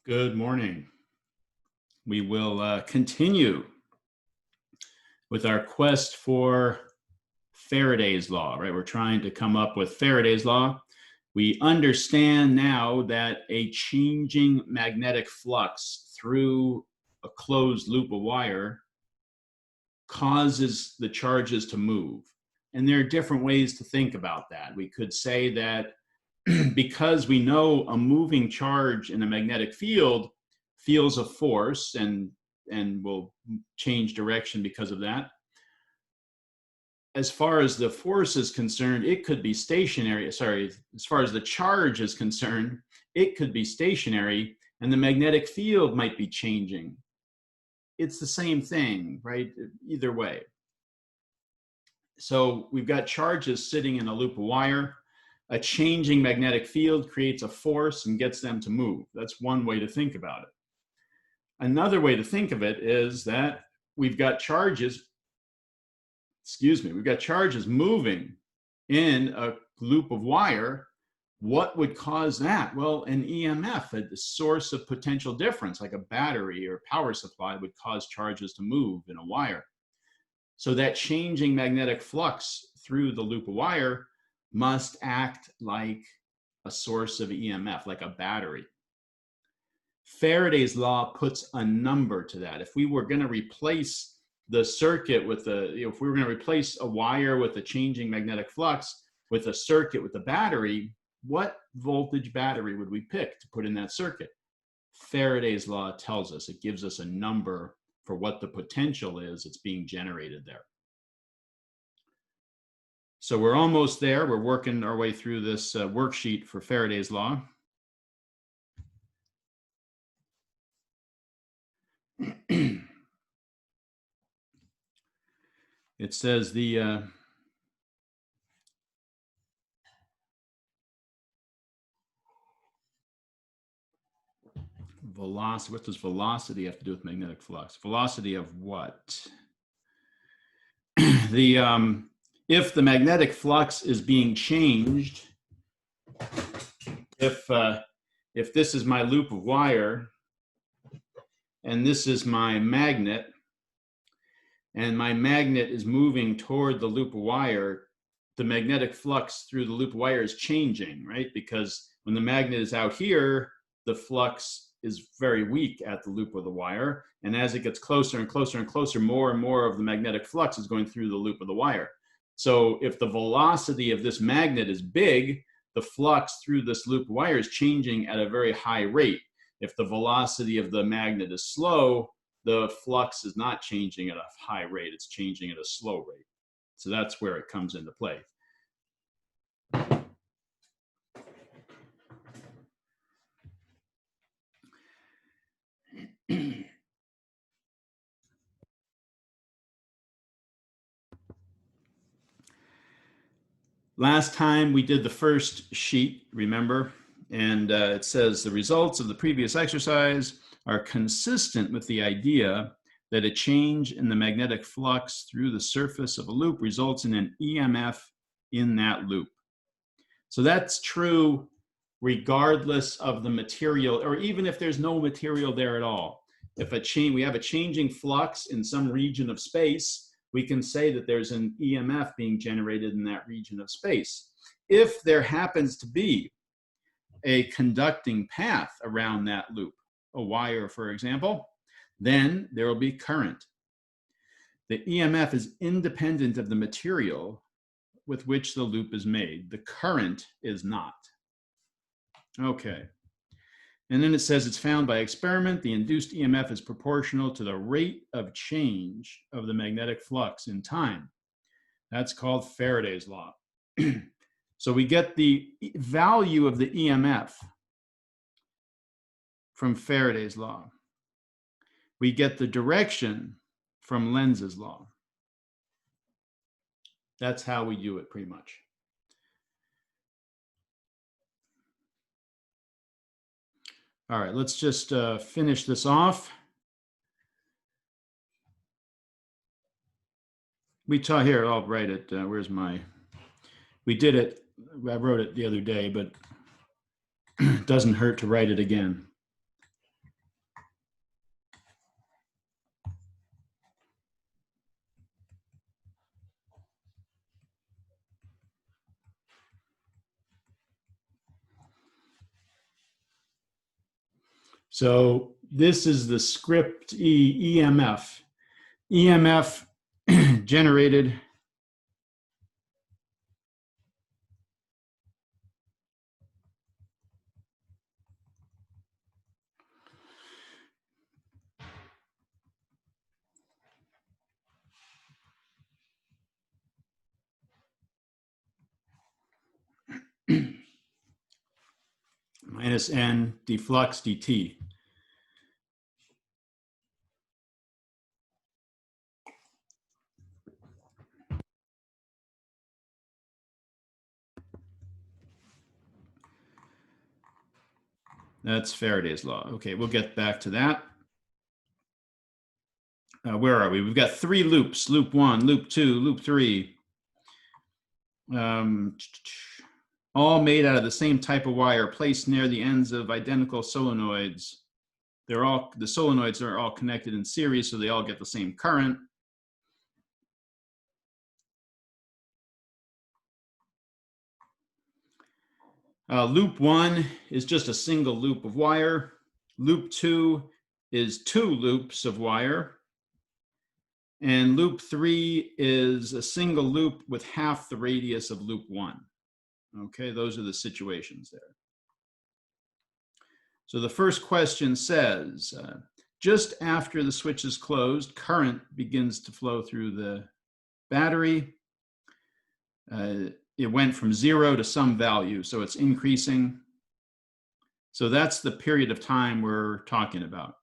Good morning. We will continue with our quest for Faraday's law, right? We're trying to come up with Faraday's law. We understand now that a changing magnetic flux through a closed loop of wire causes the charges to move. And there are different ways to think about that. We could say that because we know a moving charge in a magnetic field feels a force and will change direction because of that. As far as the force is concerned, it could be stationary. Sorry, as far as the charge is concerned, it could be stationary and the magnetic field might be changing. It's the same thing, right? Either way. So we've got charges sitting in a loop of wire. A changing magnetic field creates a force and gets them to move. That's one way to think about it. Another way to think of it is that we've got charges, we've got charges moving in a loop of wire. What would cause that? Well, an EMF, a source of potential difference, like a battery or power supply, would cause charges to move in a wire. So that changing magnetic flux through the loop of wire must act like a source of EMF, like a battery. Faraday's law puts a number to that. If we were going to replace the circuit with if we were going to replace a wire with a changing magnetic flux with a circuit with a battery, what voltage battery would we pick to put in that circuit? Faraday's law tells us, it gives us a number for what the potential is that's being generated there. So we're almost there. We're working our way through this worksheet for Faraday's law. It says the velocity. What does velocity have to do with magnetic flux? Velocity of what? If the magnetic flux is being changed, if this is my loop of wire and this is my magnet, and my magnet is moving toward the loop of wire, the magnetic flux through the loop of wire is changing, right? Because when the magnet is out here, the flux is very weak at the loop of the wire. And as it gets closer and closer and closer, more and more of the magnetic flux is going through the loop of the wire. So if the velocity of this magnet is big, the flux through this loop of wire is changing at a very high rate. If the velocity of the magnet is slow, the flux is not changing at a high rate, it's changing at a slow rate. So that's where it comes into play. Last time we did the first sheet, remember? And it says the results of the previous exercise are consistent with the idea that a change in the magnetic flux through the surface of a loop results in an EMF in that loop. So that's true regardless of the material, or even if there's no material there at all. If we have a changing flux in some region of space, we can say that there's an EMF being generated in that region of space. If there happens to be a conducting path around that loop, a wire, for example, then there will be current. The EMF is independent of the material with which the loop is made. The current is not. Okay. And then it says it's found by experiment. The induced EMF is proportional to the rate of change of the magnetic flux in time. That's called Faraday's law. So we get the value of the EMF from Faraday's law. We get the direction from Lenz's law. That's how we do it pretty much. All right, let's just finish this off. We taught here, I'll write it. Where's my, we did it, I wrote it the other day, but it doesn't hurt to write it again. So this is the script EMF. EMF generated minus N d flux dt. That's Faraday's law. Okay, we'll get back to that. Where are we? We've got 3 loops, loop 1, loop 2, loop 3. All made out of the same type of wire, placed near the ends of identical solenoids. The solenoids are all connected in series, so they all get the same current. Loop 1 is just a single loop of wire. Loop 2 is 2 loops of wire. And loop 3 is a single loop with half the radius of loop 1. Okay, those are the situations there. So the first question says, just after the switch is closed, current begins to flow through the battery. It went from 0 to some value, so it's increasing. So that's the period of time we're talking about.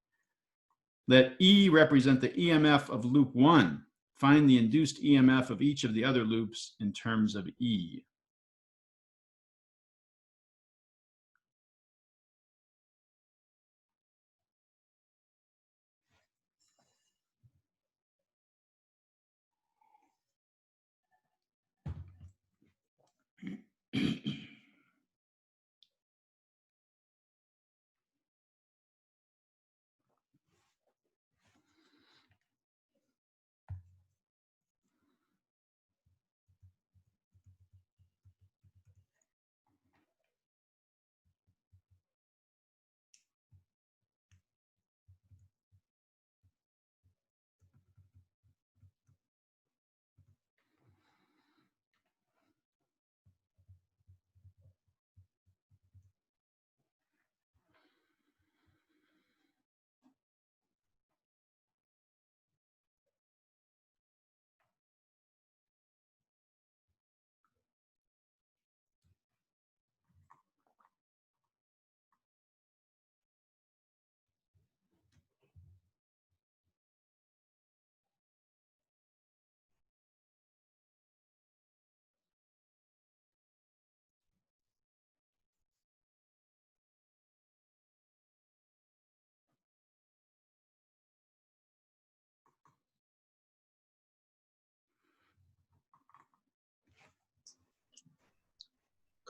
Let E represent the EMF of loop 1. Find the induced EMF of each of the other loops in terms of E.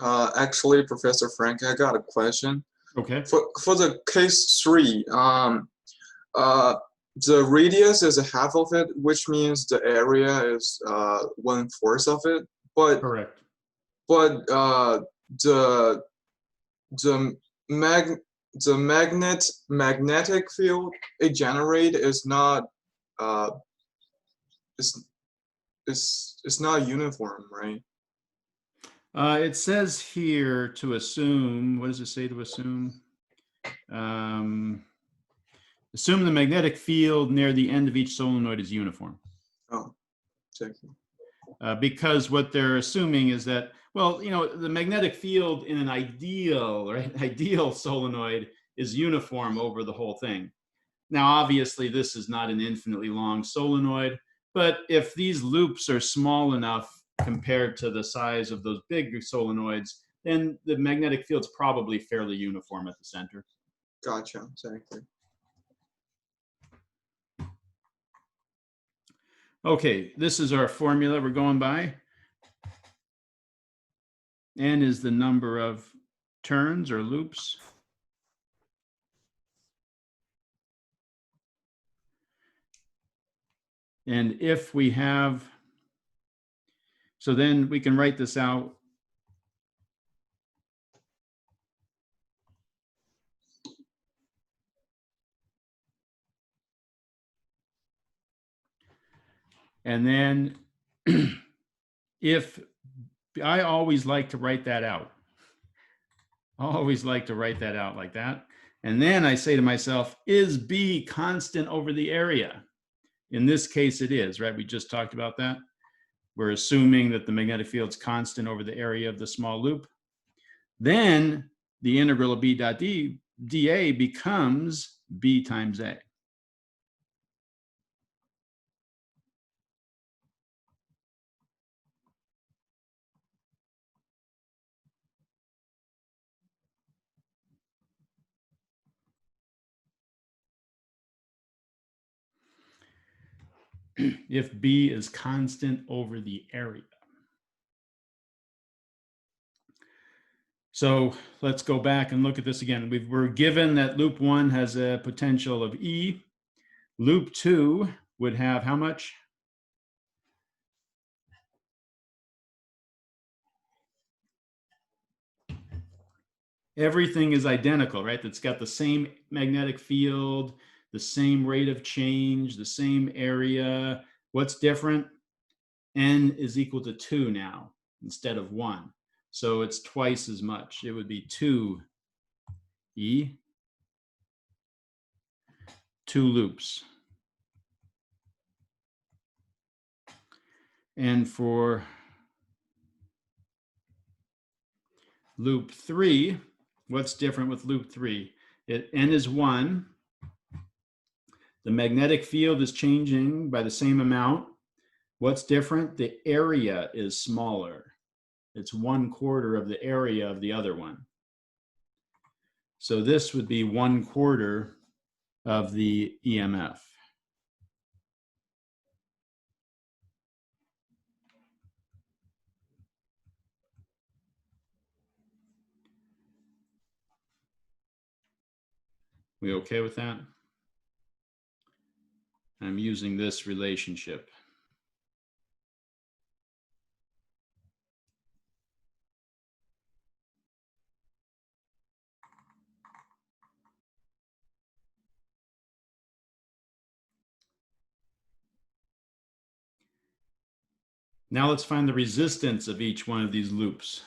Actually, Professor Frank, I got a question. Okay. For the case 3, the radius is a half of it, which means the area is 1/4 of it. But Correct. But the magnetic field it generates is not it's not uniform, right? It says here to assume, what does it say to assume? Assume the magnetic field near the end of each solenoid is uniform. Oh, thank you. Because what they're assuming is that, well, you know, the magnetic field in an ideal solenoid is uniform over the whole thing. Now, obviously, this is not an infinitely long solenoid, but if these loops are small enough compared to the size of those big solenoids, then the magnetic field's probably fairly uniform at the center. Gotcha, thank you. Okay, this is our formula we're going by. N is the number of turns or loops. And if we have, so then we can write this out. And then if I always like to write that out, I always like to write that out like that. And then I say to myself, is B constant over the area? In this case, it is, right? We just talked about that. We're assuming that the magnetic field's constant over the area of the small loop. Then the integral of B dot dA becomes B times A. If B is constant over the area. So let's go back and look at this again. We're given that loop 1 has a potential of E. Loop 2 would have how much? Everything is identical, right? That's got the same magnetic field, the same rate of change, the same area. What's different? N is equal to 2 now instead of 1. So it's twice as much. It would be 2E, 2 loops. And for loop 3, what's different with loop 3? N is 1. The magnetic field is changing by the same amount. What's different? The area is smaller. It's 1/4 of the area of the other one. So this would be 1/4 of the EMF. We okay with that? I'm using this relationship. Now let's find the resistance of each one of these loops.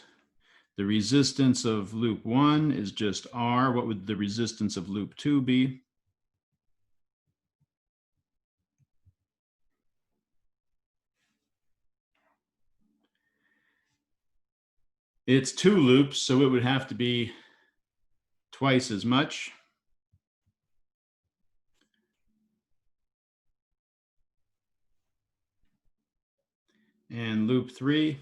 The resistance of loop 1 is just R. What would the resistance of loop 2 be? It's 2 loops, so it would have to be twice as much. And loop 3,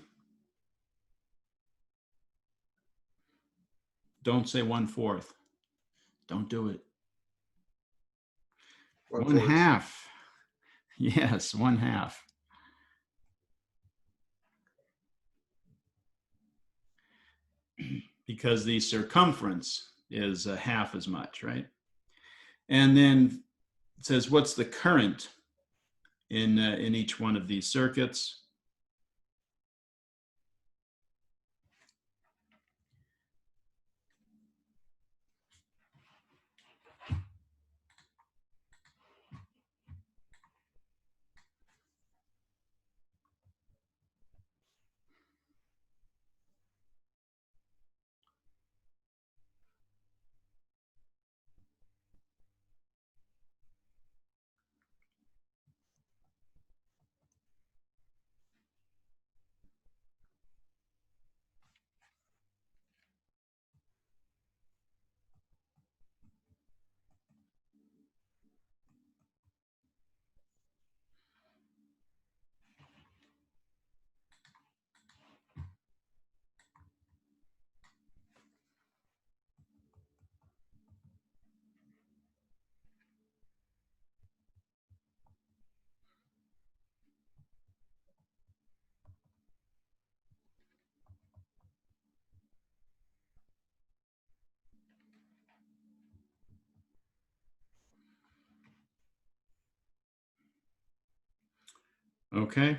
don't say 1/4. Don't do it. 1/2. Yes, 1/2. Because the circumference is half as much, right? And then it says, what's the current in each one of these circuits? Okay.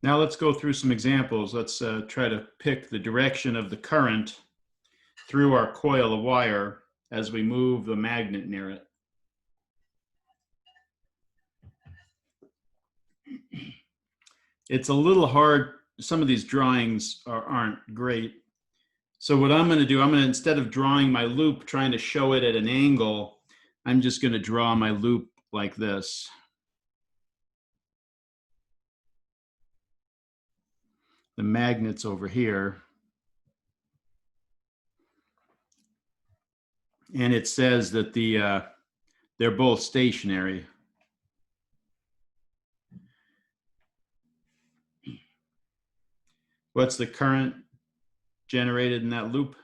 Now let's go through some examples. Let's try to pick the direction of the current through our coil of wire as we move the magnet near it. It's a little hard. Some of these drawings aren't great. So what I'm going to do, instead of drawing my loop, trying to show it at an angle, I'm just going to draw my loop like this. The magnet's over here. And it says that they're both stationary. What's the current generated in that loop?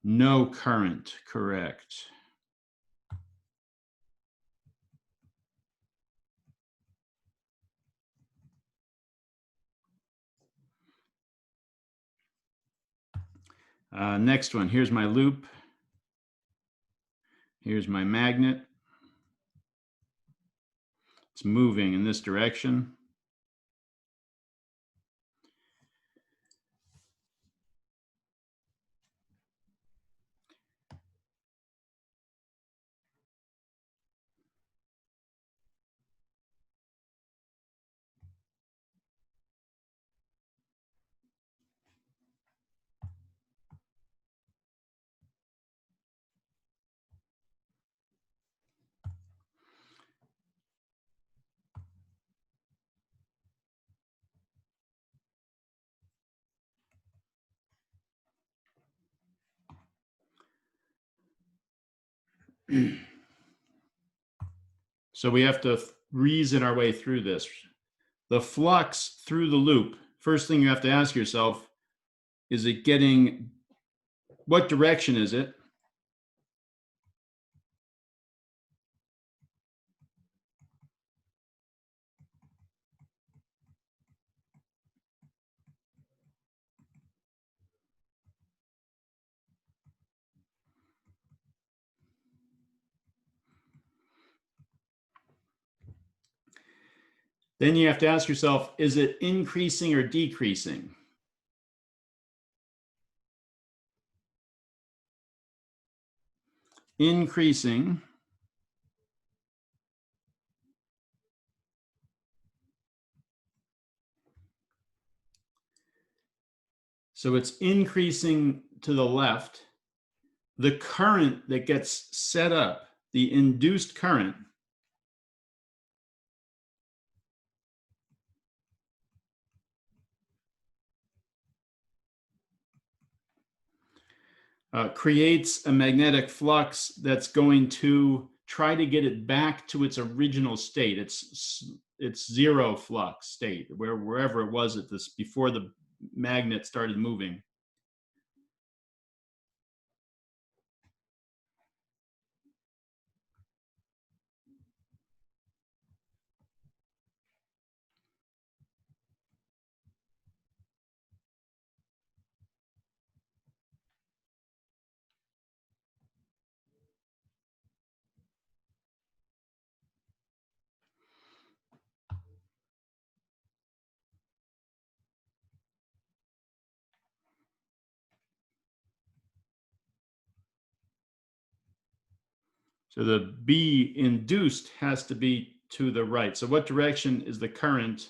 No current, correct. Next one, here's my loop. Here's my magnet. It's moving in this direction. So we have to reason our way through this. The flux through the loop, first thing you have to ask yourself, is it getting, what direction is it? Then you have to ask yourself, is it increasing or decreasing? Increasing. So it's increasing to the left. The current that gets set up, the induced current, creates a magnetic flux that's going to try to get it back to its original state, its zero flux state, wherever it was at this before the magnet started moving. So the B induced has to be to the right. So what direction is the current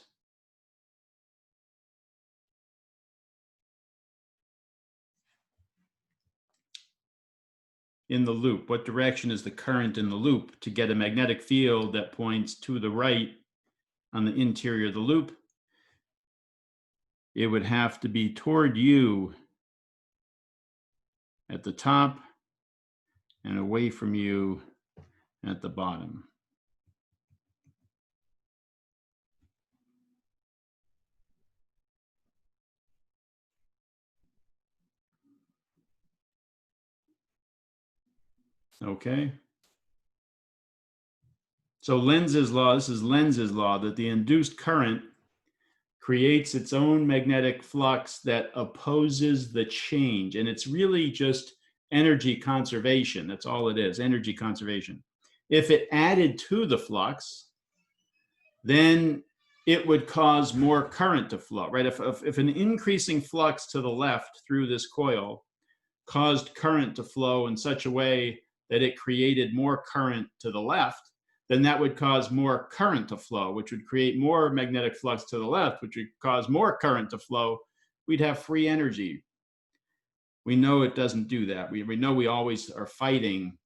in the loop? What direction is the current in the loop to get a magnetic field that points to the right on the interior of the loop? It would have to be toward you at the top and away from you at the bottom. Okay. So Lenz's law, this is Lenz's law, that the induced current creates its own magnetic flux that opposes the change. And it's really just energy conservation. That's all it is, energy conservation. If it added to the flux, then it would cause more current to flow, right? If an increasing flux to the left through this coil caused current to flow in such a way that it created more current to the left, then that would cause more current to flow, which would create more magnetic flux to the left, which would cause more current to flow. We'd have free energy. We know it doesn't do that. We know we always are fighting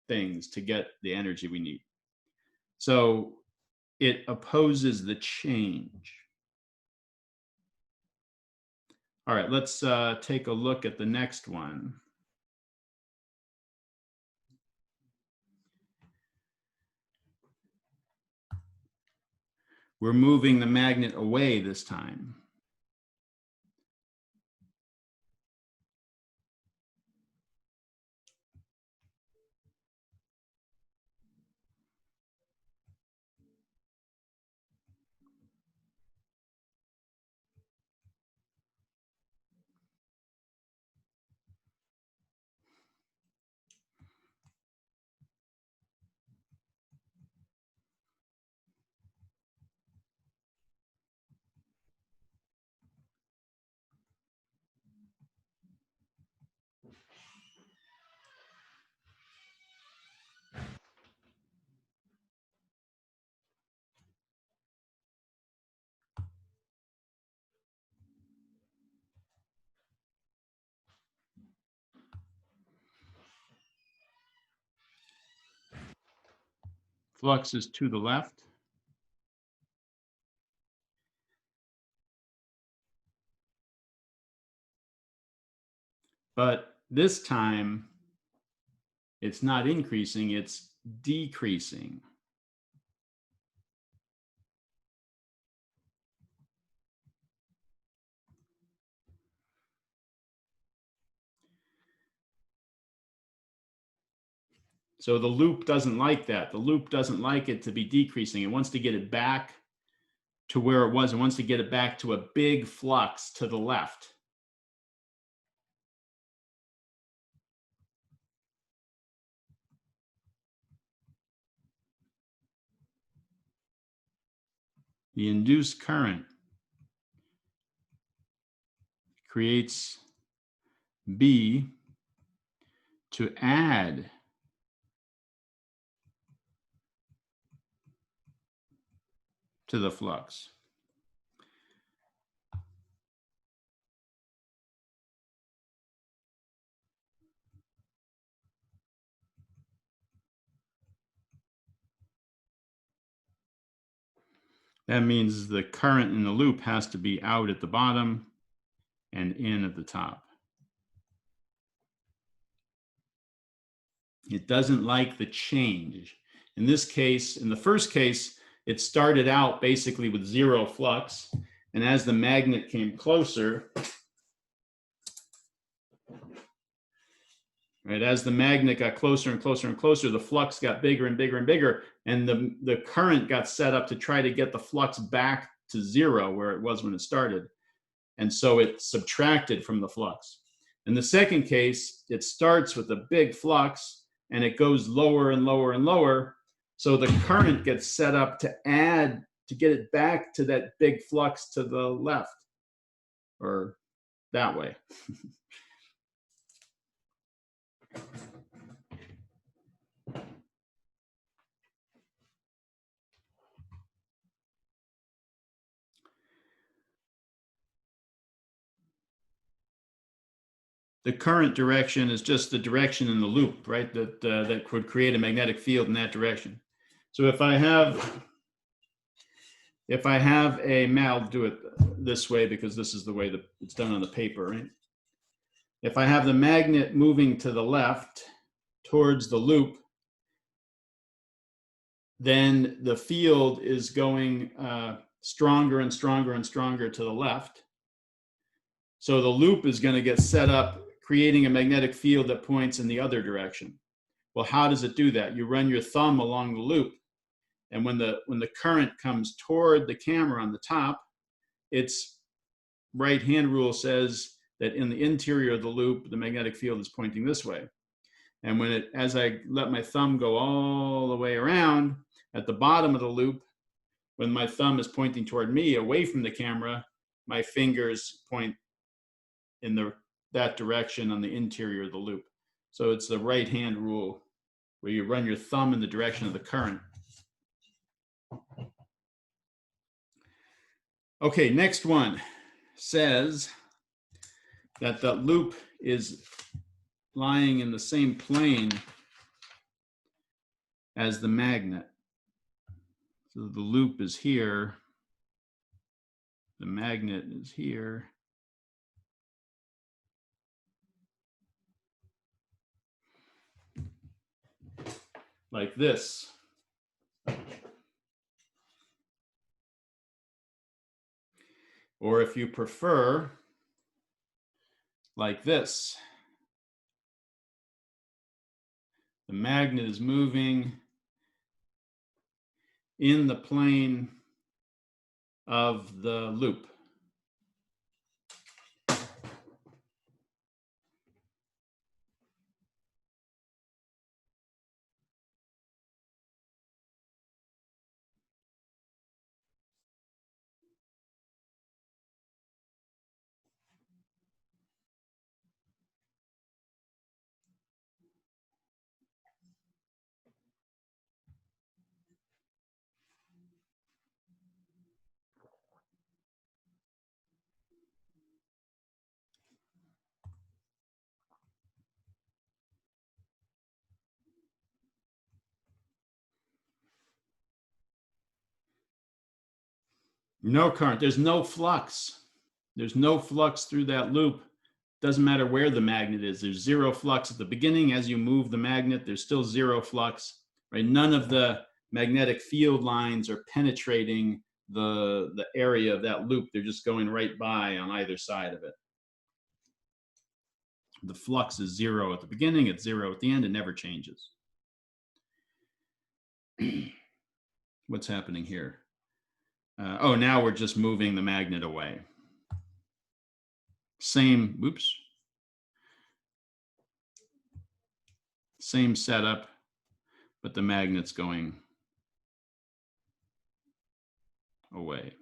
things to get the energy we need. So it opposes the change. All right, let's take a look at the next one. We're moving the magnet away this time. Flux is to the left. But this time, it's not increasing, it's decreasing. So the loop doesn't like that. The loop doesn't like it to be decreasing. It wants to get it back to where it was. It wants to get it back to a big flux to the left. The induced current creates B to add to the flux. That means the current in the loop has to be out at the bottom and in at the top. It doesn't like the change. In this case, in the first case, it started out basically with zero flux. And as the magnet came closer, right, as the magnet got closer and closer and closer, the flux got bigger and bigger and bigger. And the current got set up to try to get the flux back to zero where it was when it started. And so it subtracted from the flux. In the second case, it starts with a big flux and it goes lower and lower and lower. So the current gets set up to add, to get it back to that big flux to the left, or that way. The current direction is just the direction in the loop, right? That could create a magnetic field in that direction. So if I have I'll do it this way because this is the way that it's done on the paper, right? If I have the magnet moving to the left towards the loop, then the field is going stronger and stronger and stronger to the left. So the loop is going to get set up, creating a magnetic field that points in the other direction. Well, how does it do that? You run your thumb along the loop, and when the current comes toward the camera on the top, its right-hand rule says that in the interior of the loop, the magnetic field is pointing this way. And as I let my thumb go all the way around, at the bottom of the loop, When my thumb is pointing toward me away from the camera, my fingers point in that direction on the interior of the loop. So it's the right hand rule where you run your thumb in the direction of the current. Okay, next one says that the loop is lying in the same plane as the magnet. So the loop is here, the magnet is here. Like this. Or if you prefer, like this. The magnet is moving in the plane of the loop. No current, there's no flux. There's no flux through that loop. Doesn't matter where the magnet is. There's zero flux at the beginning. As you move the magnet, there's still zero flux, right? None of the magnetic field lines are penetrating the area of that loop. They're just going right by on either side of it. The flux is zero at the beginning, it's zero at the end, it never changes. What's happening here? Oh, now we're just moving the magnet away. Same setup, but the magnet's going away.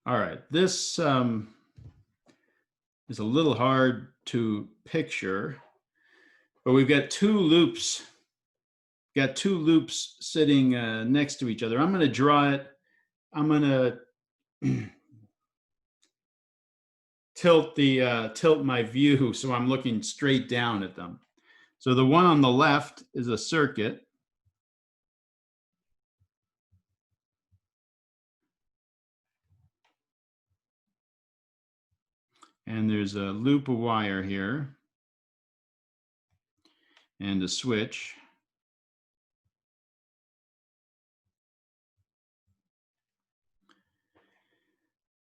All right, this is a little hard to picture, but we've got two loops. Got two loops sitting next to each other. I'm going to draw it. I'm going to tilt my view so I'm looking straight down at them. So the one on the left is a circuit. And there's a loop of wire here and a switch.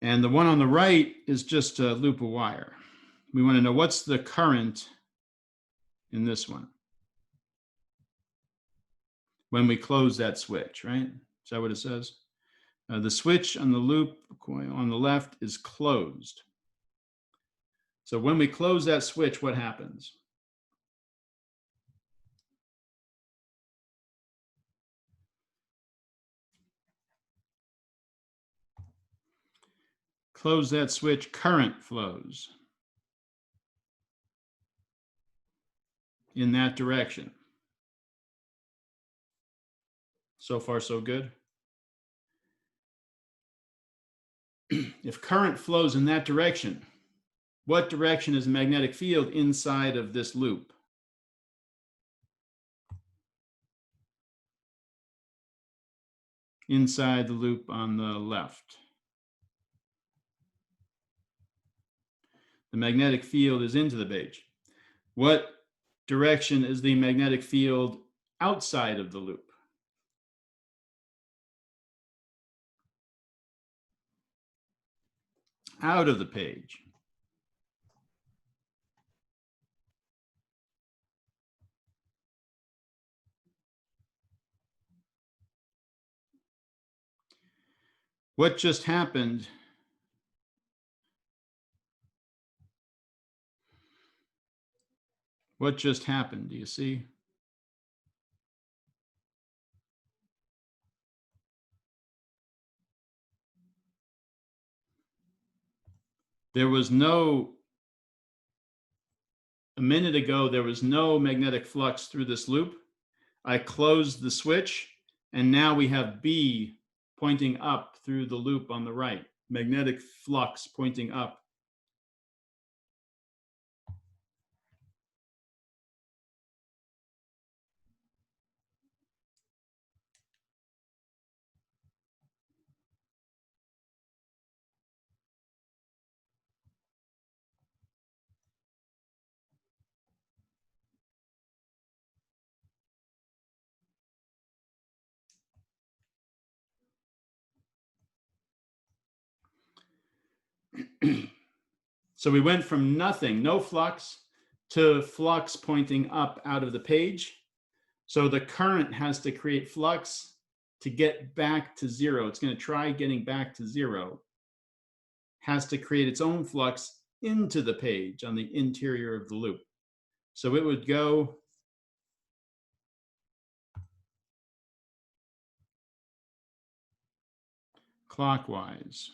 And the one on the right is just a loop of wire. We want to know what's the current in this one when we close that switch, right? Is that what it says? The switch on the loop on the left is closed. So when we close that switch, what happens? Close that switch, current flows in that direction. So far, so good. If current flows in that direction, what direction is the magnetic field inside of this loop? Inside the loop on the left. The magnetic field is into the page. What direction is the magnetic field outside of the loop? Out of the page. What just happened? What just happened? Do you see? There was no, a minute ago, there was no magnetic flux through this loop. I closed the switch, and now we have B pointing up through the loop on the right. Magnetic flux pointing up. So we went from nothing, no flux, to flux pointing up out of the page. So the current has to create flux to get back to zero. It's going to try getting back to zero. Has to create its own flux into the page on the interior of the loop. So it would go clockwise.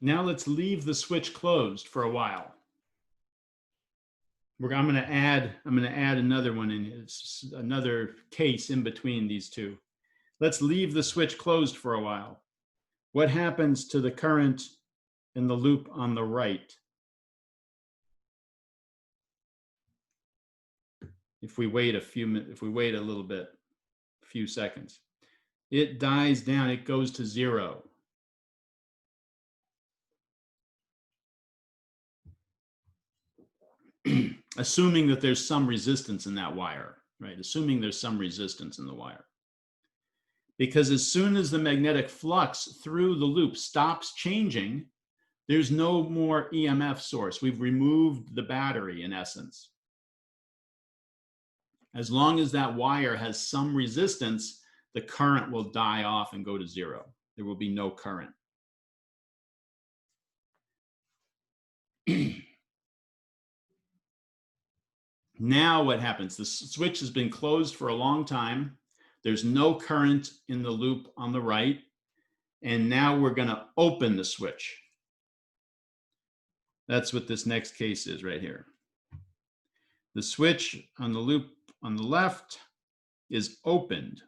Now let's leave the switch closed for a while. I'm going to add another one in. It's another case in between these two. Let's leave the switch closed for a while. What happens to the current in the loop on the right? If we wait a few minutes, if we wait a little bit, a few seconds, it dies down, it goes to zero. Assuming that there's some resistance in that wire, right? Assuming there's some resistance in the wire. Because as soon as the magnetic flux through the loop stops changing, there's no more EMF source. We've removed the battery in essence. As long as that wire has some resistance, the current will die off and go to zero. There will be no current. Now what happens? The switch has been closed for a long time. There's no current in the loop on the right. And now we're going to open the switch. That's what this next case is right here. The switch on the loop on the left is opened.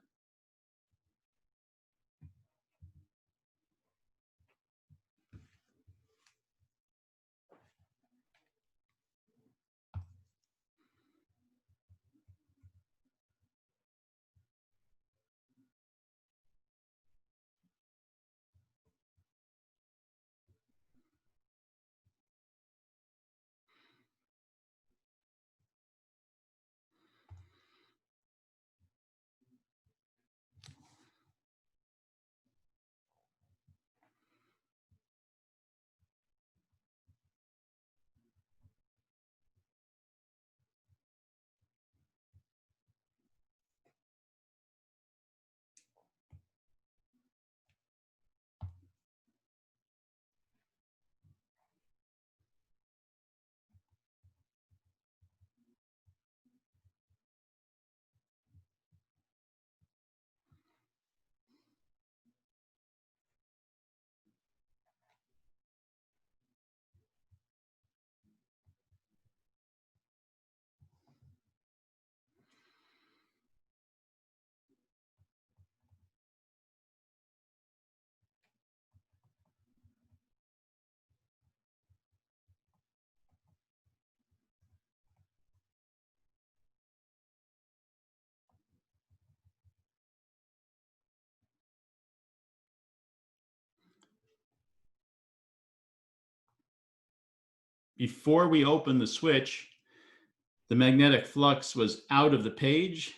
before we opened the switch, the magnetic flux was out of the page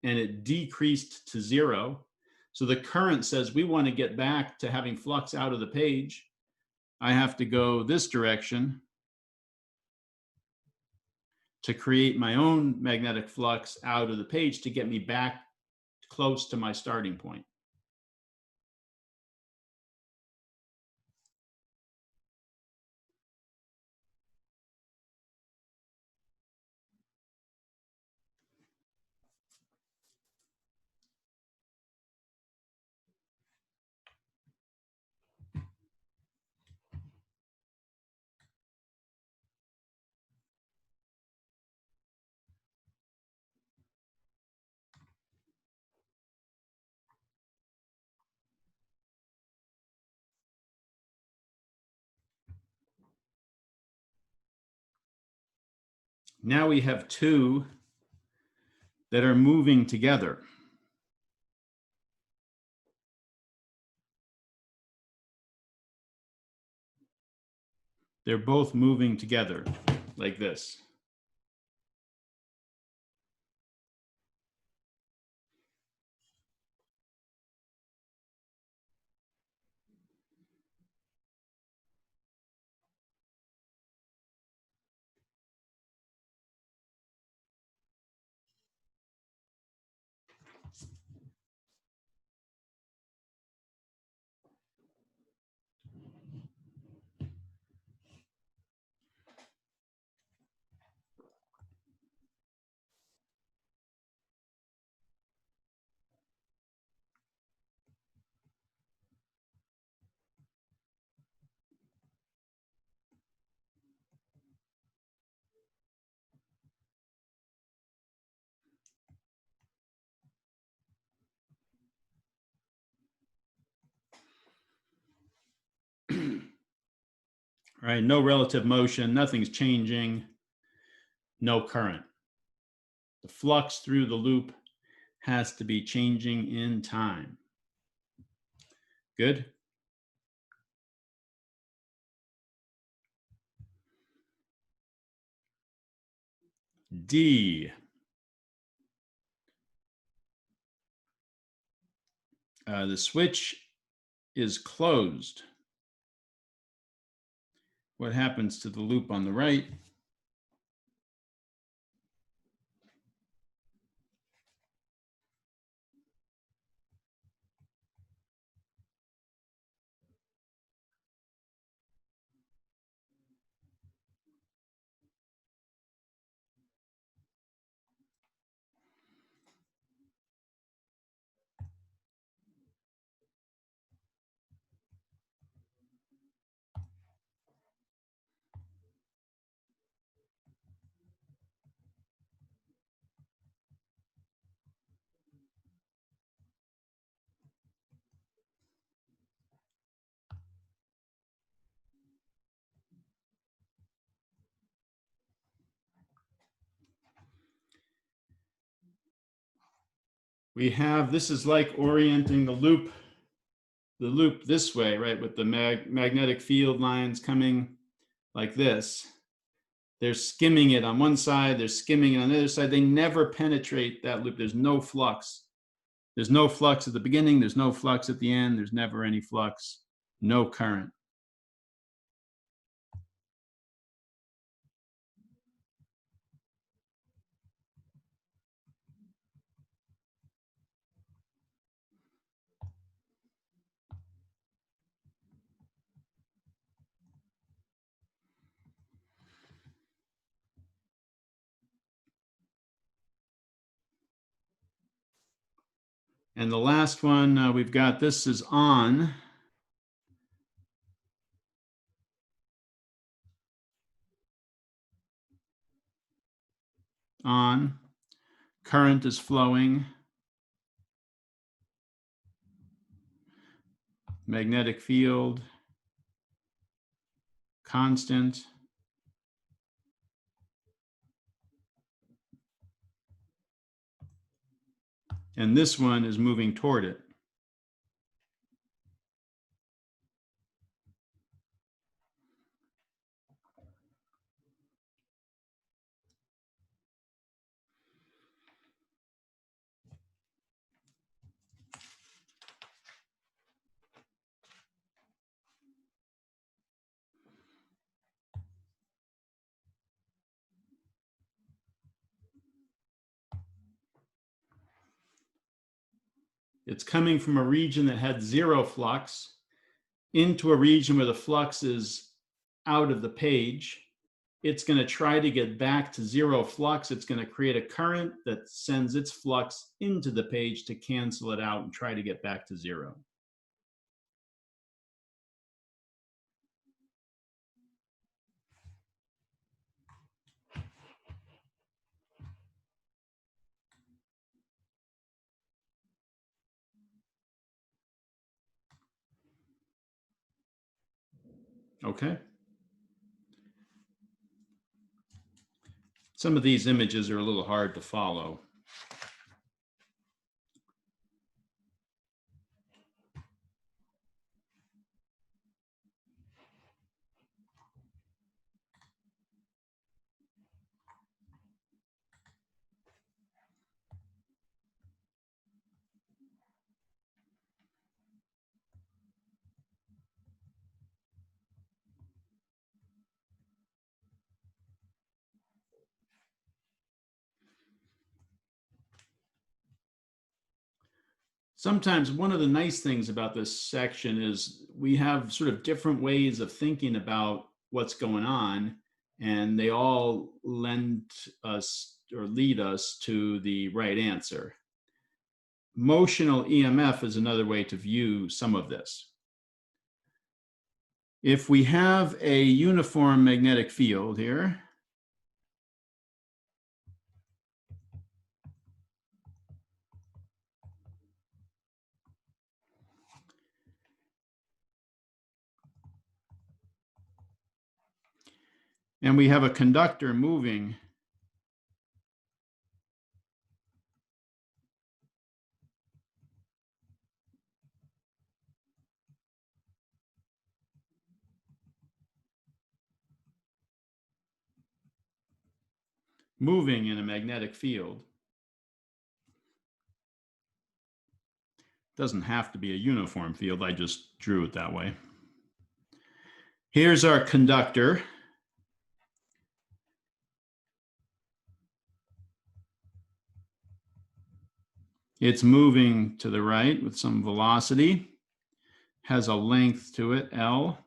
and it decreased to 0. So the current says we want to get back to having flux out of the page. I have to go this direction to create my own magnetic flux out of the page to get me back close to my starting point. Now we have two that are moving together. They're both moving together like this. All right, no relative motion, nothing's changing, no current. The flux through the loop has to be changing in time. Good? D. The switch is closed. What happens to the loop on the right? We have, this is like orienting the loop this way, right? With the magnetic field lines coming like this. They're skimming it on one side, they're skimming it on the other side. They never penetrate that loop. There's no flux. There's no flux at the beginning, there's no flux at the end, there's never any flux, no current. And the last one we've got, this is on. On. Current is flowing. Magnetic field. Constant. And this one is moving toward it. It's coming from a region that had zero flux into a region where the flux is out of the page. It's going to try to get back to zero flux. It's going to create a current that sends its flux into the page to cancel it out and try to get back to zero. Okay. Some of these images are a little hard to follow. Sometimes one of the nice things about this section is we have sort of different ways of thinking about what's going on, and they all lend us or lead us to the right answer. Motional EMF is another way to view some of this. If we have a uniform magnetic field here, and we have a conductor moving in a magnetic field. Doesn't have to be a uniform field. I just drew it that way. Here's our conductor. It's moving to the right with some velocity, has a length to it, L.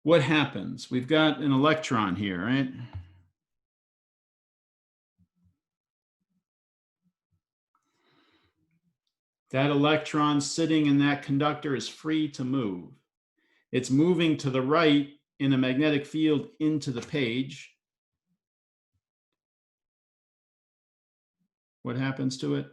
What happens? We've got an electron here, right? That electron sitting in that conductor is free to move. It's moving to the right in a magnetic field into the page. What happens to it?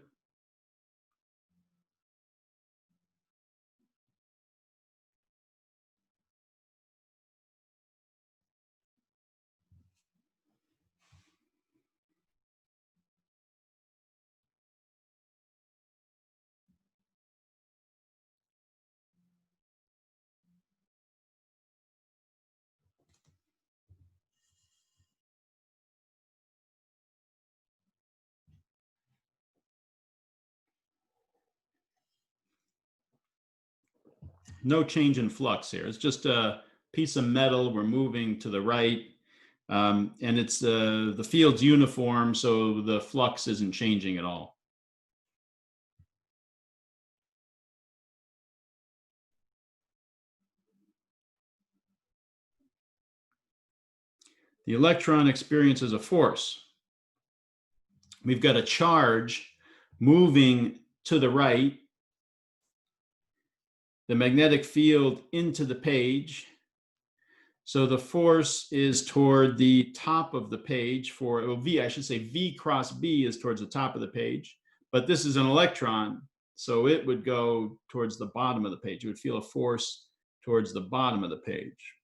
No change in flux here. It's just a piece of metal. We're moving to the right. And it's the field's uniform, so the flux isn't changing at all. The electron experiences a force. We've got a charge moving to the right, the magnetic field into the page. So the force is toward the top of the page for, well, V, I should say V cross B is towards the top of the page, but this is an electron, so it would go towards the bottom of the page. It would feel a force towards the bottom of the page.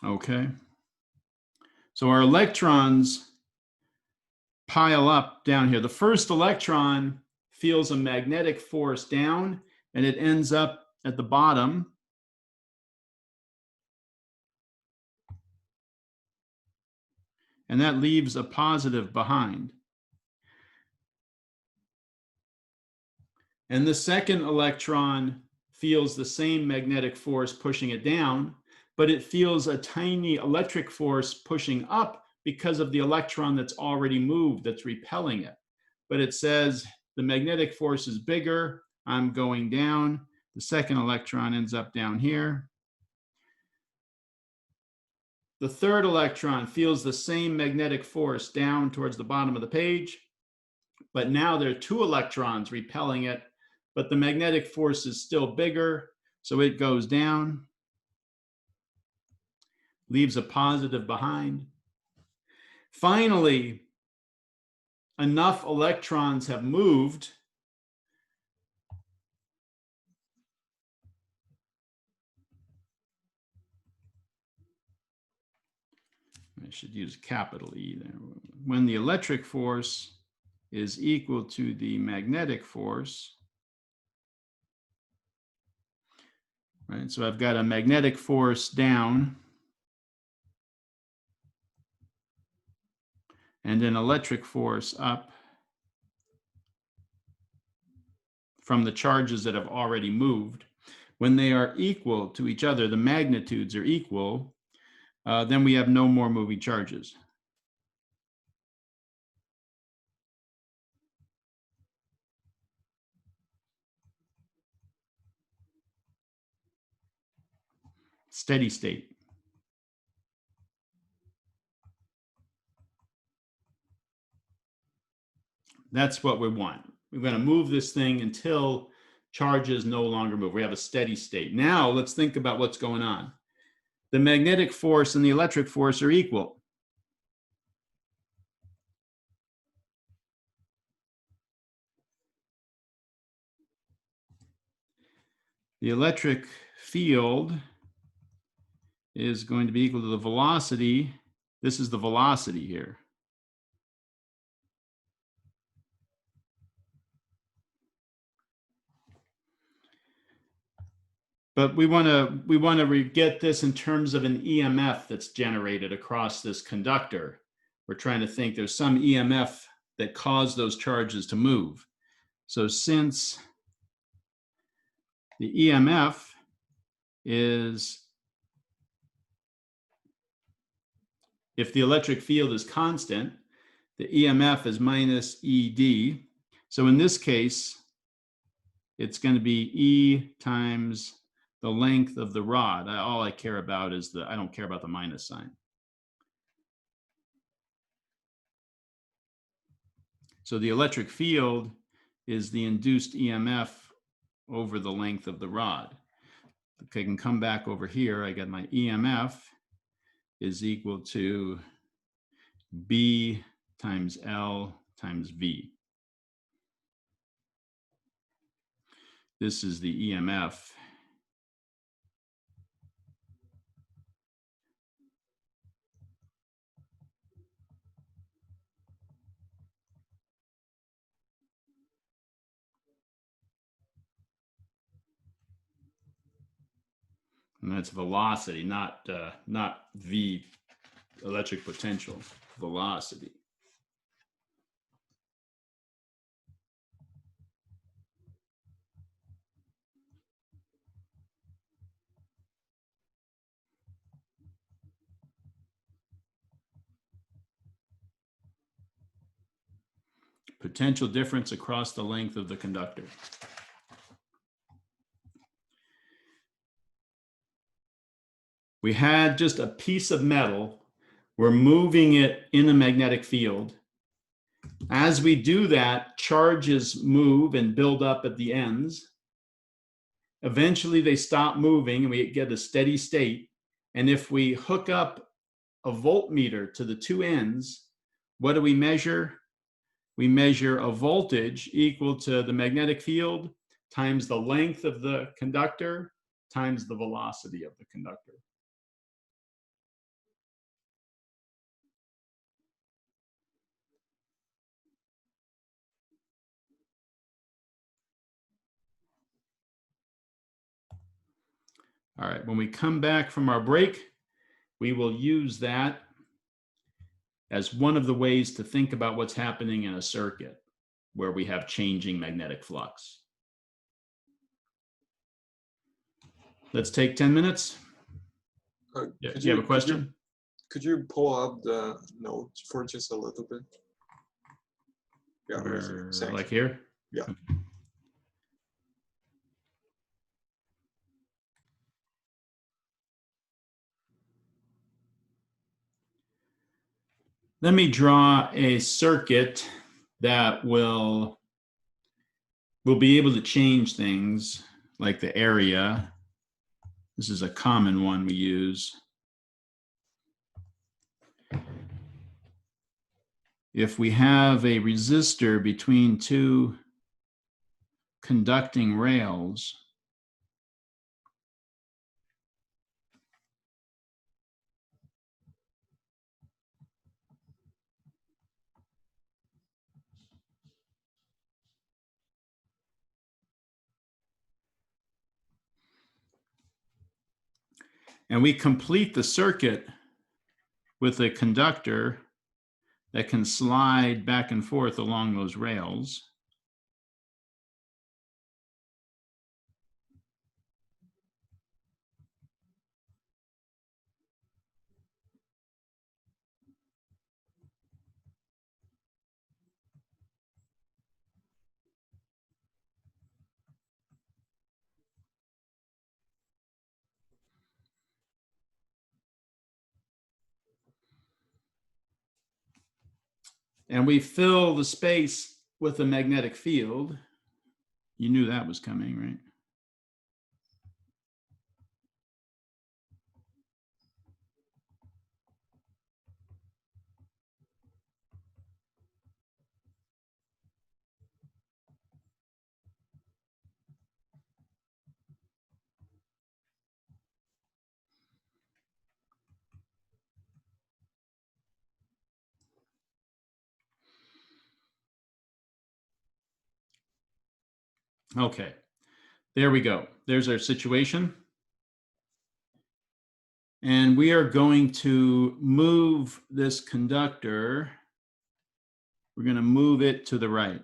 Okay. So our electrons pile up down here. The first electron feels a magnetic force down, and it ends up at the bottom. And that leaves a positive behind. And the second electron feels the same magnetic force pushing it down. but it feels a tiny electric force pushing up because of the electron that's already moved, that's repelling it. But it says the magnetic force is bigger, I'm going down, the second electron ends up down here. The third electron feels the same magnetic force down towards the bottom of the page, but now there are two electrons repelling it, but the magnetic force is still bigger, so it goes down, leaves a positive behind. Finally, enough electrons have moved I should use capital E there. When the electric force is equal to the magnetic force, right? So I've got a magnetic force down and an electric force up from the charges that have already moved. When they are equal to each other, the magnitudes are equal, then we have no more moving charges. Steady state. That's what we want. We're going to move this thing until charges no longer move. We have a steady state. Now let's think about what's going on. The magnetic force and the electric force are equal. The electric field is going to be equal to the velocity. This is the velocity here. But we want to get this in terms of an EMF that's generated across this conductor. We're trying to think there's some EMF that caused those charges to move. So since the EMF is, if the electric field is constant, the EMF is minus ED. So in this case, it's going to be E times the length of the rod. All I care about is I don't care about the minus sign. So the electric field is the induced EMF over the length of the rod. Okay, I can come back over here. I got my EMF is equal to B times L times V. This is the EMF. And that's velocity, not V, electric potential, velocity. Potential difference across the length of the conductor. We had just a piece of metal. We're moving it in a magnetic field. As we do that, charges move and build up at the ends. Eventually, they stop moving and we get a steady state. And if we hook up a voltmeter to the two ends, what do we measure? We measure a voltage equal to the magnetic field times the length of the conductor times the velocity of the conductor. All right, when we come back from our break, we will use that as one of the ways to think about what's happening in a circuit where we have changing magnetic flux. Let's take 10 minutes. Yeah, Could you have you a question? could you pull up the note for just a little bit? Yeah, right here. Or Thank like you. here? Yeah. Let me draw a circuit that will be able to change things like the area. This is a common one we use. If we have a resistor between two conducting rails, and we complete the circuit with a conductor that can slide back and forth along those rails, and we fill the space with a magnetic field. You knew that was coming, right? Okay, there we go. There's our situation. And we are going to move this conductor. We're going to move it to the right.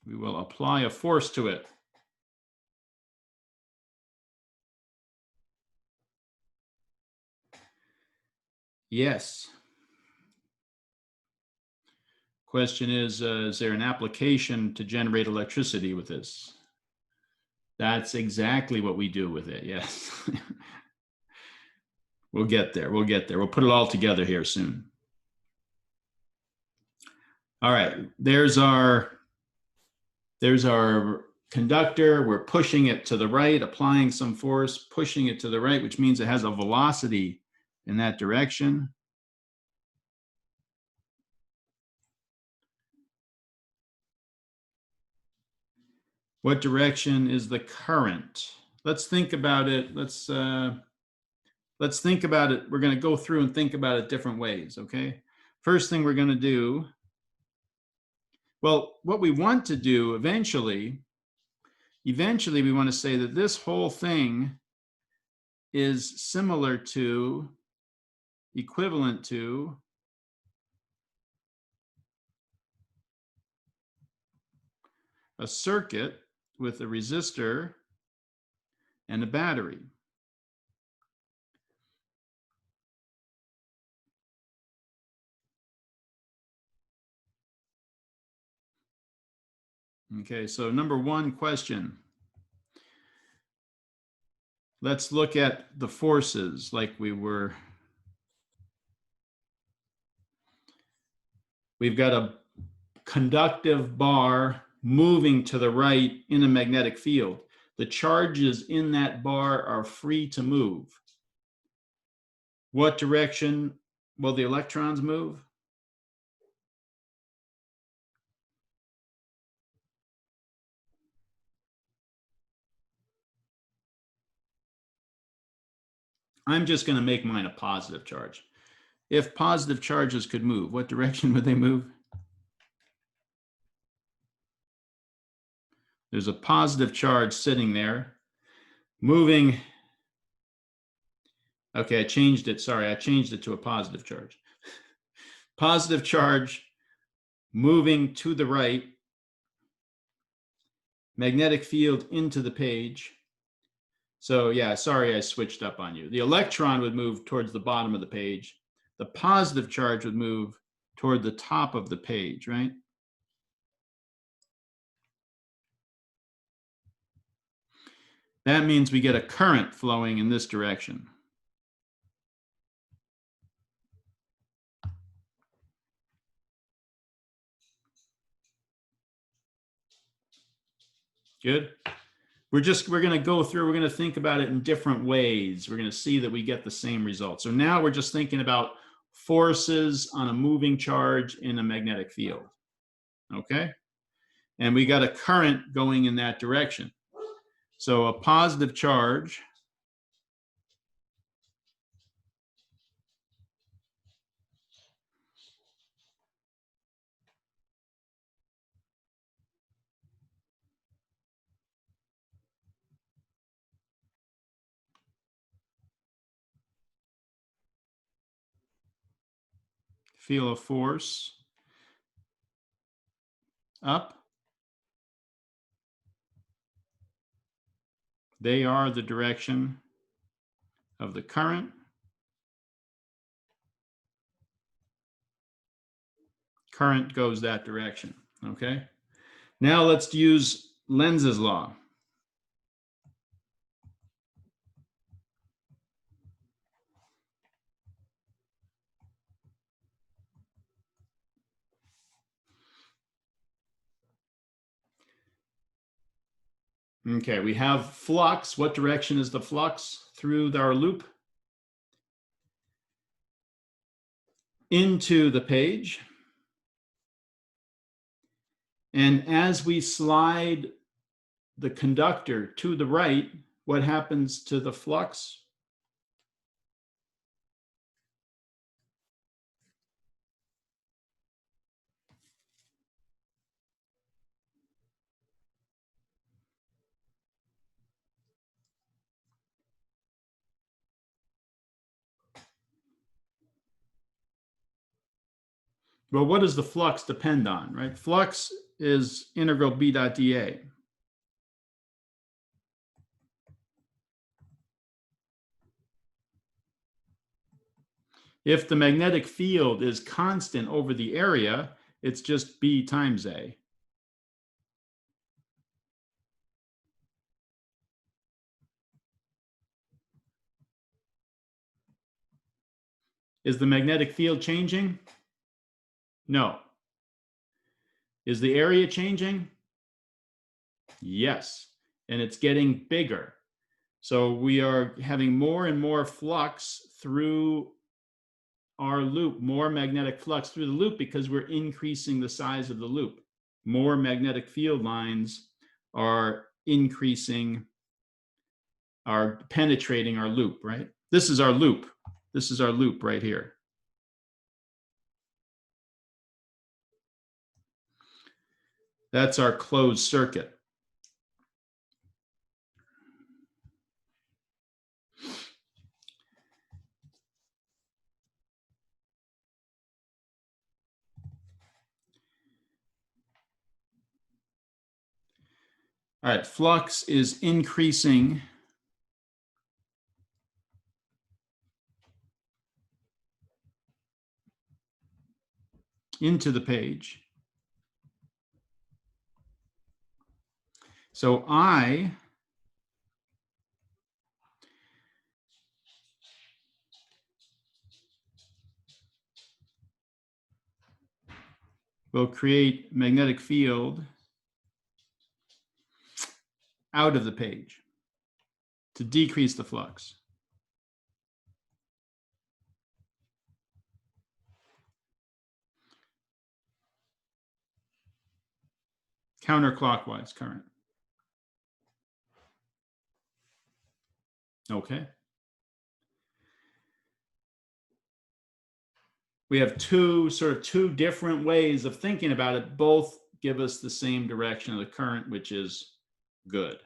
We will apply a force to it. Yes. Question is there an application to generate electricity with this? That's exactly what we do with it, yes. We'll get there, we'll get there. We'll put it all together here soon. All right, there's our conductor. We're pushing it to the right, applying some force, pushing it to the right, which means it has a velocity in that direction. What direction is the current? Let's think about it. Let's think about it. We're going to go through and think about it different ways, okay? First thing we're going to do, well, what we want to do eventually we want to say that this whole thing is similar to, equivalent to, a circuit with a resistor and a battery. Okay, so number one question. Let's look at the forces like we've got a conductive bar moving to the right in a magnetic field. The charges in that bar are free to move. What direction will the electrons move? I'm just going to make mine a positive charge. If positive charges could move, what direction would they move? There's a positive charge sitting there. moving. Okay, I changed it. Sorry, I changed it to a positive charge. Positive charge moving to the right, magnetic field into the page. So yeah, sorry I switched up on you. The electron would move towards the bottom of the page. The positive charge would move toward the top of the page, right? That means we get a current flowing in this direction. Good. We're going to go through, we're going to think about it in different ways. We're going to see that we get the same result. So now we're just thinking about forces on a moving charge in a magnetic field. Okay? And we got a current going in that direction. So a positive charge feel a force up. They are the direction of the current. Current goes that direction, okay? Now let's use Lenz's law. Okay, we have flux. What direction is the flux through our loop? Into the page. And as we slide the conductor to the right, what happens to the flux? Well, what does the flux depend on, right? Flux is integral B dot dA. If the magnetic field is constant over the area, it's just B times A. Is the magnetic field changing? No. Is the area changing? Yes. And it's getting bigger. So we are having more and more flux through our loop, more magnetic flux through the loop because we're increasing the size of the loop. More magnetic field lines are increasing, are penetrating our loop, right? This is our loop. This is our loop right here. That's our closed circuit. All right, flux is increasing into the page. So I will create magnetic field out of the page to decrease the flux. Counterclockwise current. Okay. We have two different ways of thinking about it. Both give us the same direction of the current, which is good.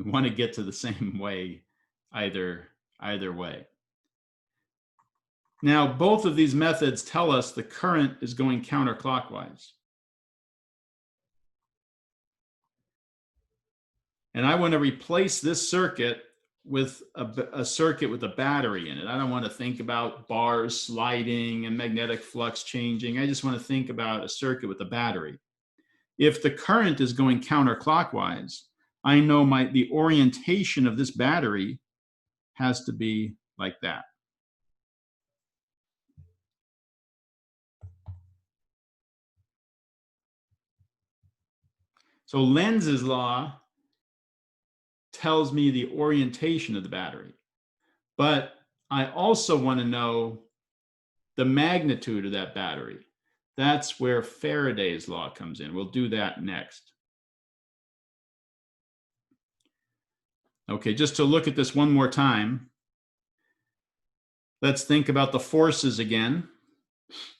We want to get to the same way either way. Now, both of these methods tell us the current is going counterclockwise. And I want to replace this circuit with a circuit with a battery in it. I don't want to think about bars sliding and magnetic flux changing. I just want to think about a circuit with a battery. If the current is going counterclockwise, I know the orientation of this battery has to be like that. So Lenz's law tells me the orientation of the battery, but I also want to know the magnitude of that battery. That's where Faraday's law comes in. We'll do that next. Okay, just to look at this one more time, let's think about the forces again.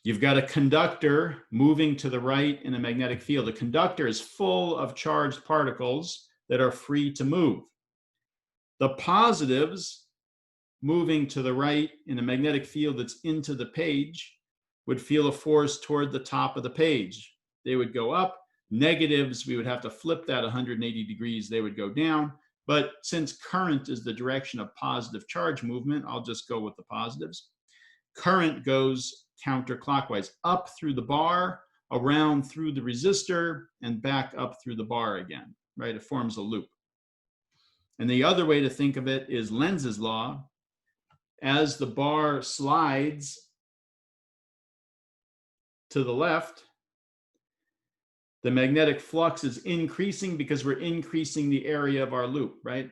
You've got a conductor moving to the right in a magnetic field. The conductor is full of charged particles that are free to move. The positives moving to the right in a magnetic field that's into the page would feel a force toward the top of the page. They would go up. Negatives, we would have to flip that 180 degrees. They would go down. But since current is the direction of positive charge movement, I'll just go with the positives. Current goes counterclockwise, up through the bar, around through the resistor, and back up through the bar again, right? It forms a loop. And the other way to think of it is Lenz's law. As the bar slides to the left, the magnetic flux is increasing because we're increasing the area of our loop, right?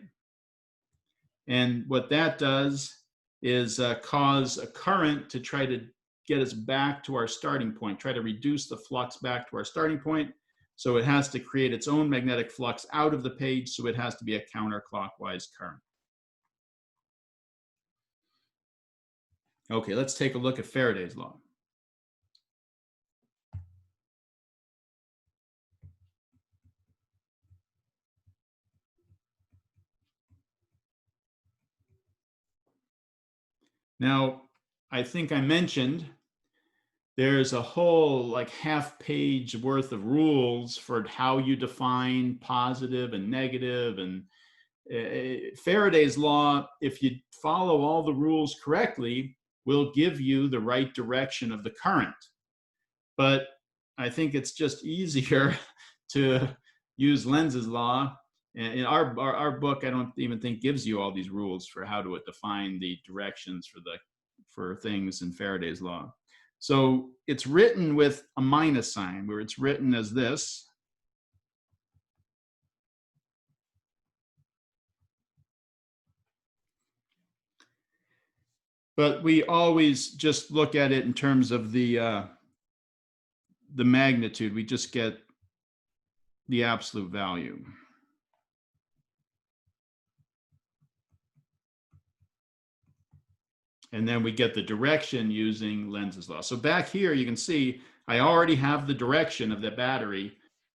And what that does is cause a current to try to get us back to our starting point, try to reduce the flux back to our starting point. So it has to create its own magnetic flux out of the page, so it has to be a counterclockwise current. Okay, let's take a look at Faraday's law. Now, I think I mentioned there's a whole like half-page worth of rules for how you define positive and negative. And Faraday's law, if you follow all the rules correctly, will give you the right direction of the current. But I think it's just easier to use Lenz's law. In our book, I don't even think gives you all these rules for how to define the directions for things in Faraday's law. So it's written with a minus sign, where it's written as this. But we always just look at it in terms of the magnitude. We just get the absolute value. And then we get the direction using Lenz's law. So back here, you can see I already have the direction of the battery.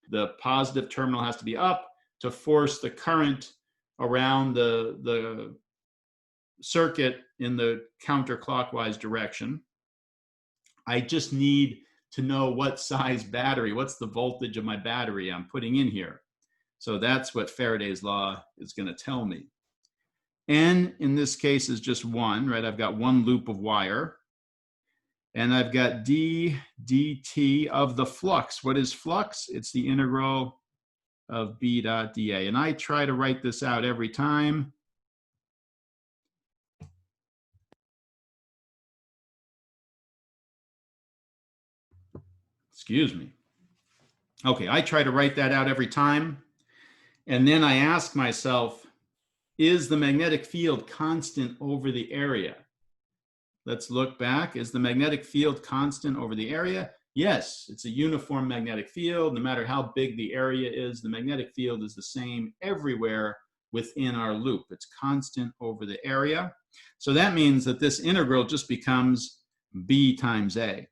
The positive terminal has to be up to force the current around the circuit in the counterclockwise direction. I just need to know what size battery, what's the voltage of my battery I'm putting in here. So that's what Faraday's law is going to tell me. N in this case is just one, right? I've got one loop of wire. And I've got d dt of the flux. What is flux? It's the integral of b dot dA. And I try to write this out every time. Excuse me. Okay, I try to write that out every time. And then I ask myself, is the magnetic field constant over the area? Let's look back. Is the magnetic field constant over the area? Yes, it's a uniform magnetic field. No matter how big the area is, the magnetic field is the same everywhere within our loop. It's constant over the area. So that means that this integral just becomes b times a.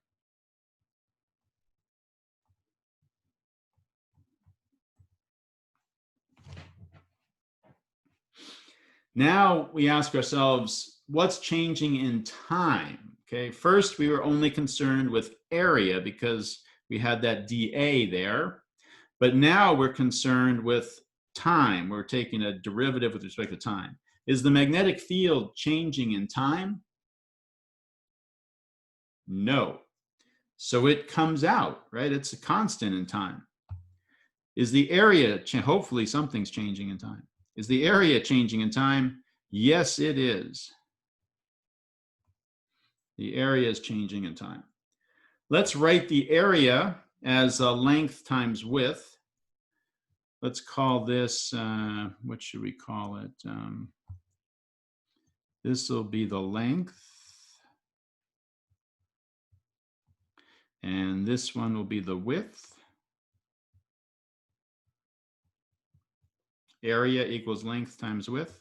Now we ask ourselves, what's changing in time? Okay, first we were only concerned with area because we had that dA there, but now we're concerned with time. We're taking a derivative with respect to time. Is the magnetic field changing in time? No. So it comes out, right? It's a constant in time. Is the area, hopefully something's changing in time. Is the area changing in time? Yes, it is. The area is changing in time. Let's write the area as length times width. Let's call this, what should we call it? This will be the length. And this one will be the width. Area equals length times width.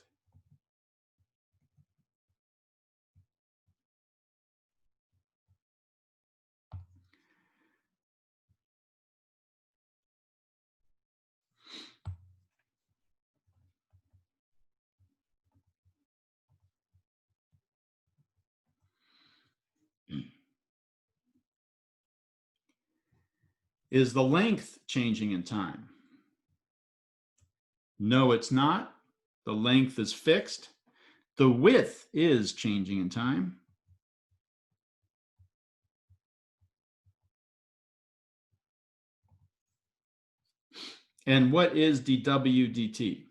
Is the length changing in time? No, it's not. The length is fixed. The width is changing in time. And what is dw dt?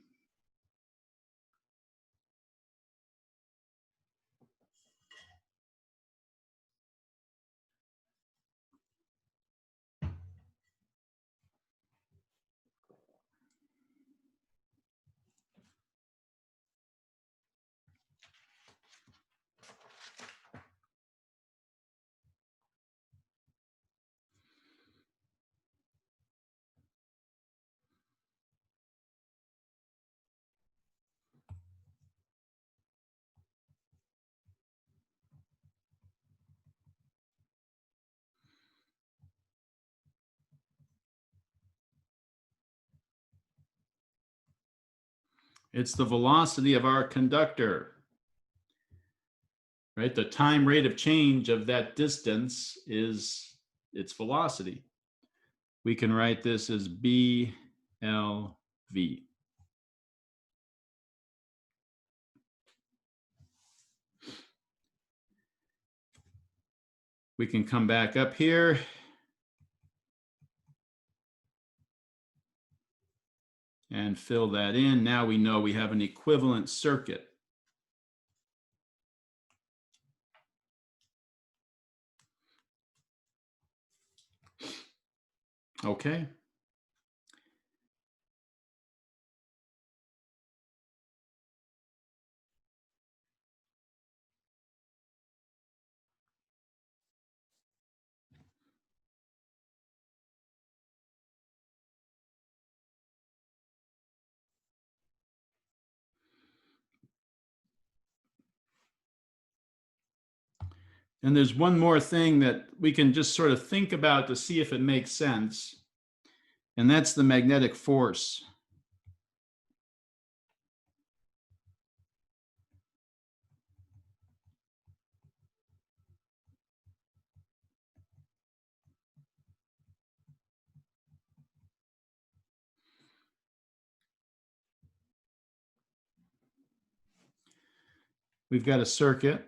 It's the velocity of our conductor, right? The time rate of change of that distance is its velocity. We can write this as BLV. We can come back up here. And fill that in. Now we know we have an equivalent circuit. Okay. And there's one more thing that we can just sort of think about to see if it makes sense. And that's the magnetic force. We've got a circuit.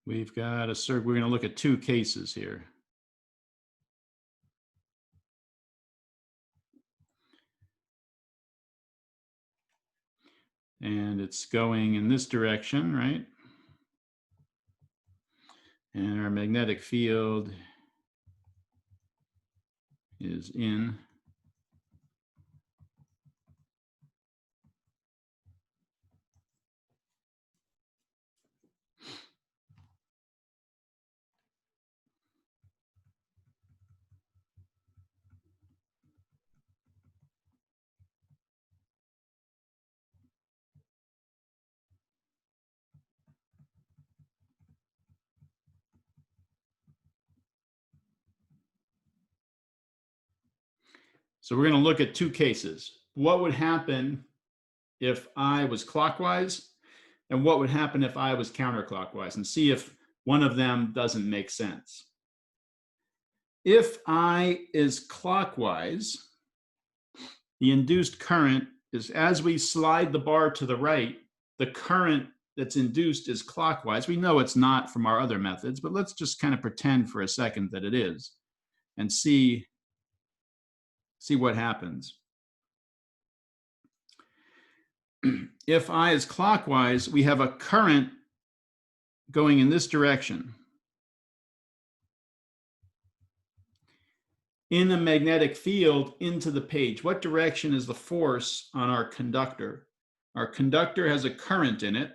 We've got a circuit. We're going to look at two cases here. And it's going in this direction, right? And our magnetic field is in. So we're going to look at two cases. What would happen if I was clockwise, and what would happen if I was counterclockwise, and see if one of them doesn't make sense. If I is clockwise, the induced current is, as we slide the bar to the right, the current that's induced is clockwise. We know it's not from our other methods, but let's just kind of pretend for a second that it is and see what happens. If I is clockwise, we have a current going in this direction in a magnetic field into the page. What direction is the force on our conductor? Our conductor has a current in it.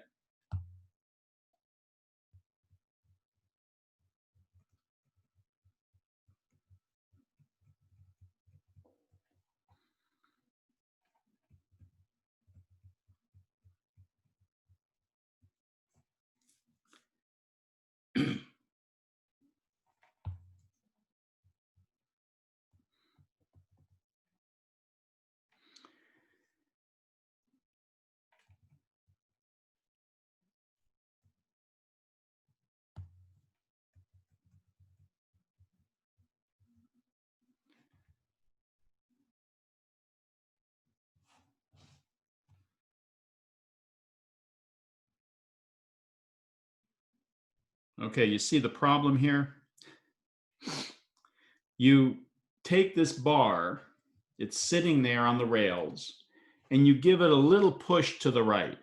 Okay, you see the problem here? You take this bar, it's sitting there on the rails, and you give it a little push to the right.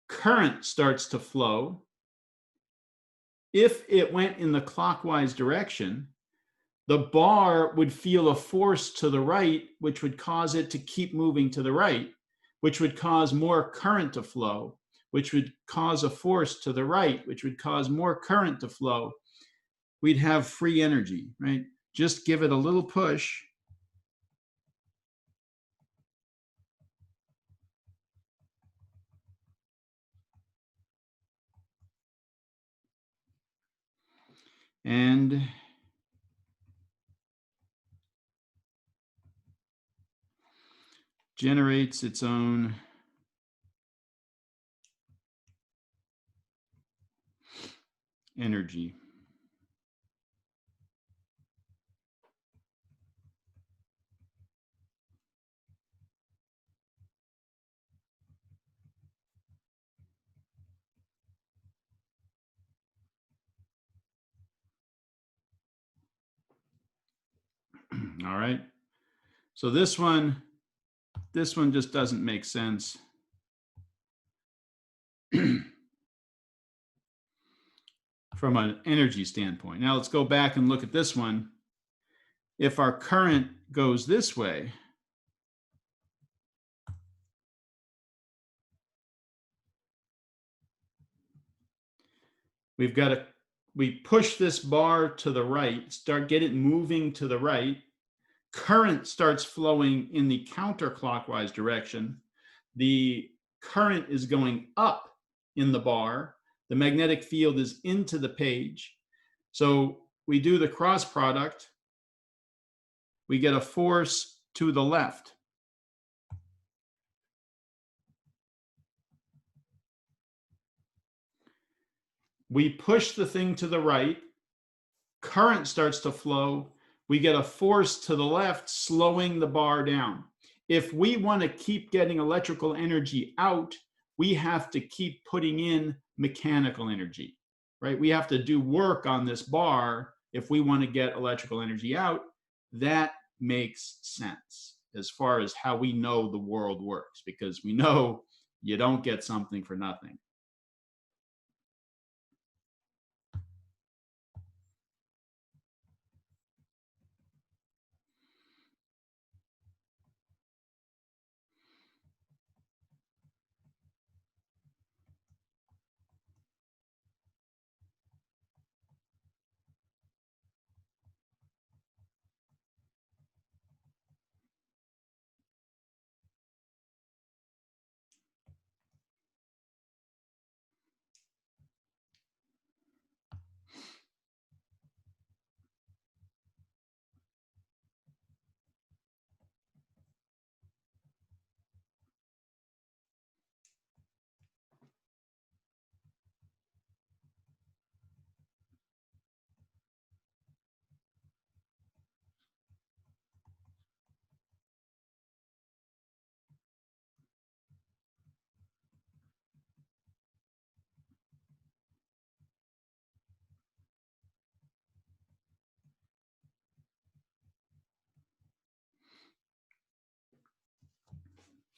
Current starts to flow. If it went in the clockwise direction, the bar would feel a force to the right, which would cause it to keep moving to the right, which would cause more current to flow, which would cause a force to the right, which would cause more current to flow. We'd have free energy, right? Just give it a little push. And generates its own energy. All right. So this one just doesn't make sense. From an energy standpoint. Now let's go back and look at this one. If our current goes this way, we push this bar to the right, get it moving to the right. Current starts flowing in the counterclockwise direction. The current is going up in the bar. The magnetic field is into the page. So we do the cross product. We get a force to the left. We push the thing to the right. Current starts to flow. We get a force to the left, slowing the bar down. If we want to keep getting electrical energy out, we have to keep putting in mechanical energy, right? We have to do work on this bar if we want to get electrical energy out. That makes sense as far as how we know the world works, because we know you don't get something for nothing.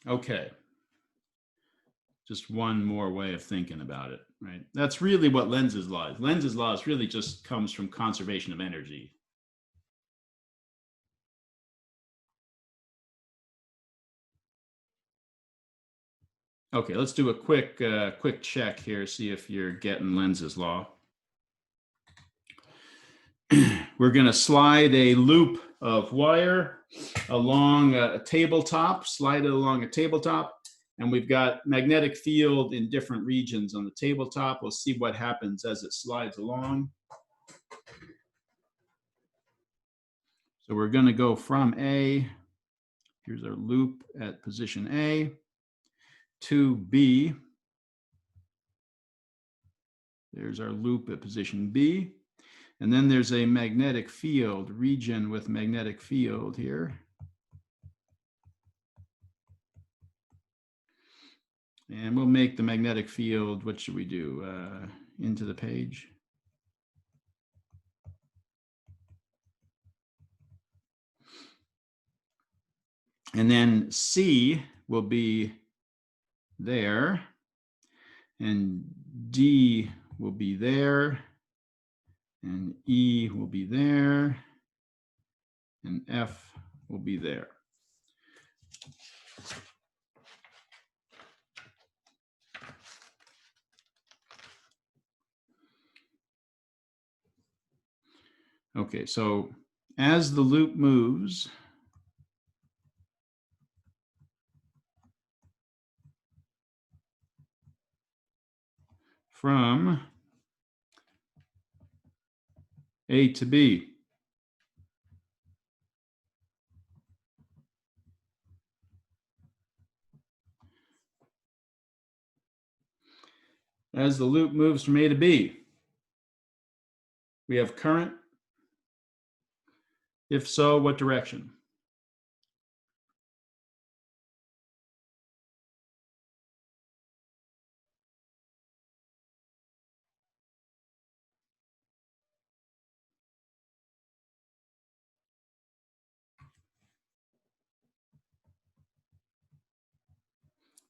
Okay. Just one more way of thinking about it, right? That's really what Lenz's law is. Lenz's law really just comes from conservation of energy. Okay, let's do a quick check here, see if you're getting Lenz's law. We're going to slide a loop of wire along a tabletop, slide it along a tabletop, and we've got magnetic field in different regions on the tabletop. We'll see what happens as it slides along. So we're going to go from A, here's our loop at position A, to B. There's our loop at position B. And then there's a magnetic field, region with magnetic field here. And we'll make the magnetic field, what should we do? Into the page. And then C will be there. And D will be there. And E will be there. And F will be there. Okay, so as the loop moves, from A to B, as the loop moves from A to B, we have current. If so, what direction?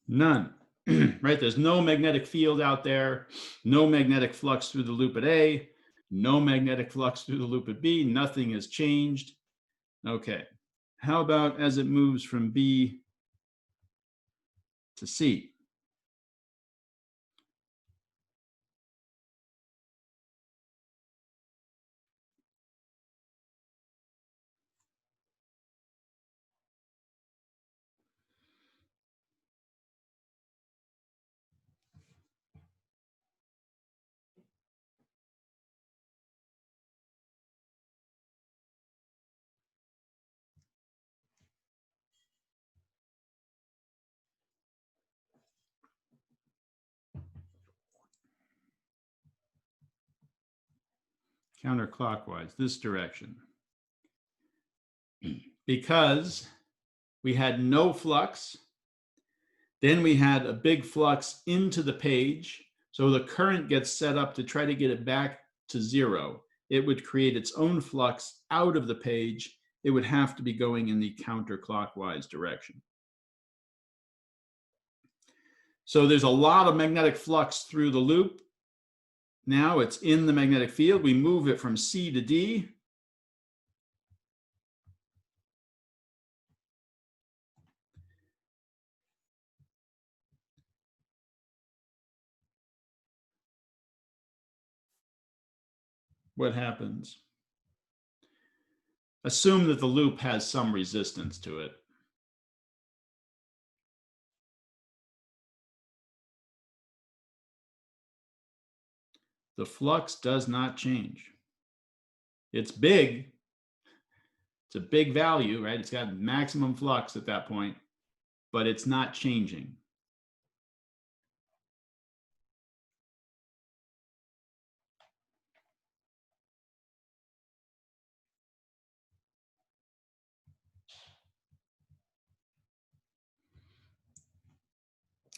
None, right? There's no magnetic field out there, no magnetic flux through the loop at A, no magnetic flux through the loop at B, nothing has changed. Okay, how about as it moves from B to C? Counterclockwise, this direction. Because we had no flux, then we had a big flux into the page. So the current gets set up to try to get it back to zero. It would create its own flux out of the page. It would have to be going in the counterclockwise direction. So there's a lot of magnetic flux through the loop. Now it's in the magnetic field. We move it from C to D. What happens? Assume that the loop has some resistance to it. The flux does not change. It's big. It's a big value, right? It's got maximum flux at that point, but it's not changing.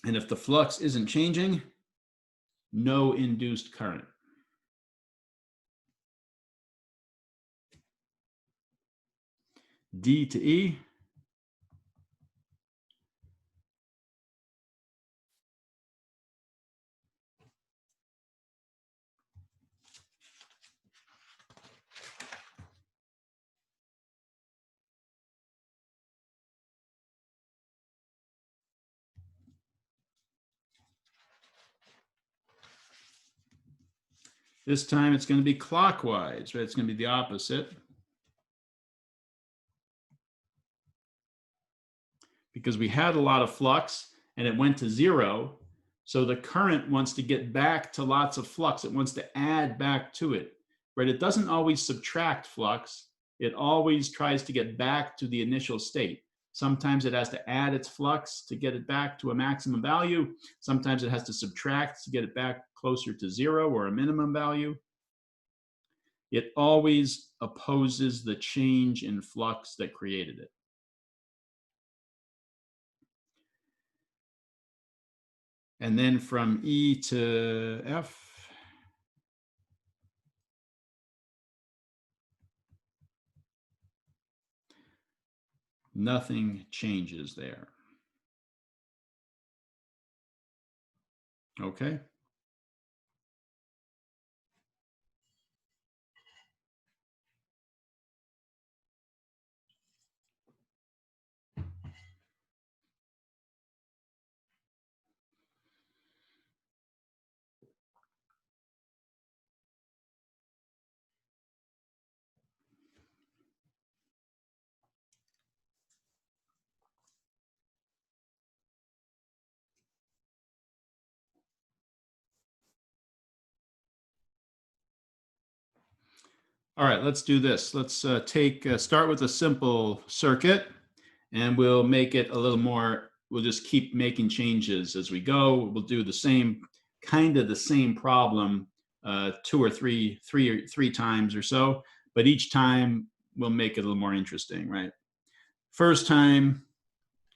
And if the flux isn't changing, no induced current. D to E. This time it's going to be clockwise, right? It's going to be the opposite. Because we had a lot of flux and it went to zero. So the current wants to get back to lots of flux. It wants to add back to it, right? It doesn't always subtract flux. It always tries to get back to the initial state. Sometimes it has to add its flux to get it back to a maximum value. Sometimes it has to subtract to get it back closer to zero or a minimum value. It always opposes the change in flux that created it. And then from E to F, nothing changes there. Okay. All right, let's do this. Let's start with a simple circuit, and we'll make it a little more, we'll just keep making changes as we go. We'll do the same, kind of the same problem two or three times or so, but each time we'll make it a little more interesting, right? First time,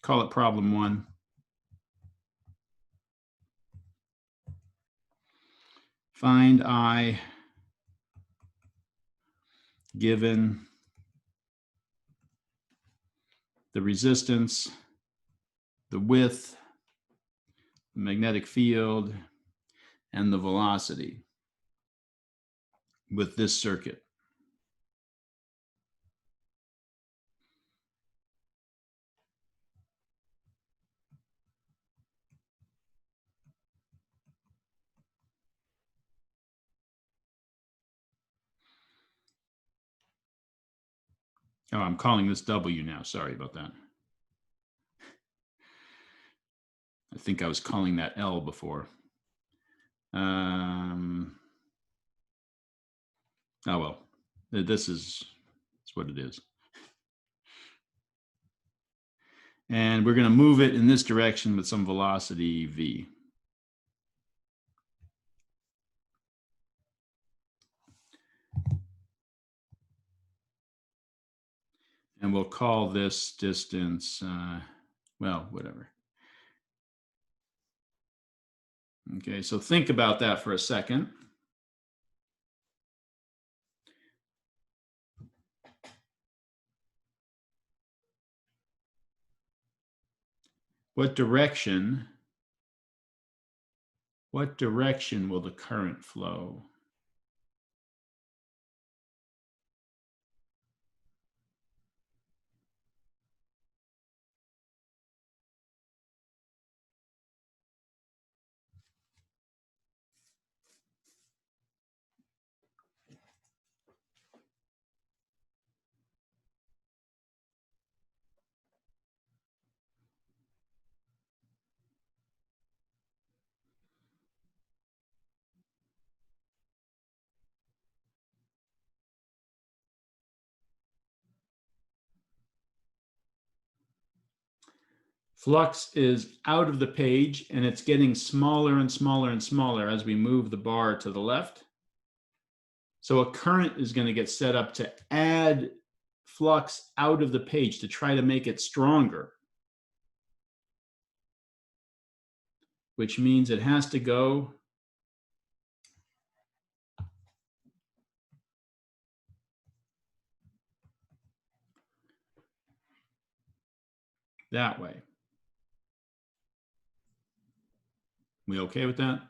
call it problem 1. Find I given the resistance, the width, the magnetic field, and the velocity with this circuit. Oh, I'm calling this W now. Sorry about that. I think I was calling that L before. Oh, well, this is what it is. And we're going to move it in this direction with some velocity V. And we'll call this distance, well, whatever. Okay, so think about that for a second. What direction will the current flow? Flux is out of the page, and it's getting smaller and smaller and smaller as we move the bar to the left. So a current is going to get set up to add flux out of the page to try to make it stronger, which means it has to go that way. We okay with that?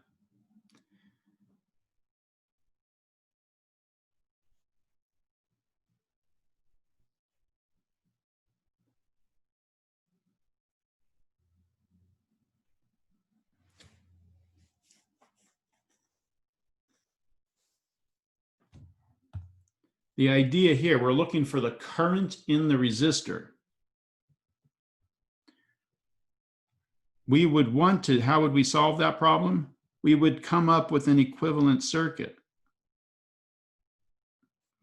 The idea here, we're looking for the current in the resistor. We would want to, how would we solve that problem? We would come up with an equivalent circuit.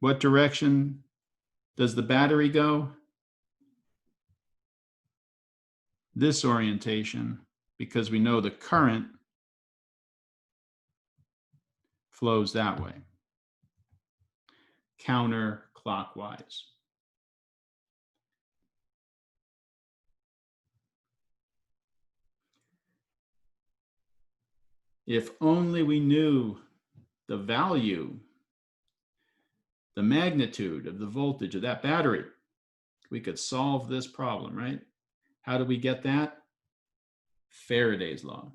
What direction does the battery go? This orientation, because we know the current flows that way, counterclockwise. If only we knew the value, the magnitude of the voltage of that battery, we could solve this problem, right? How do we get that? Faraday's law.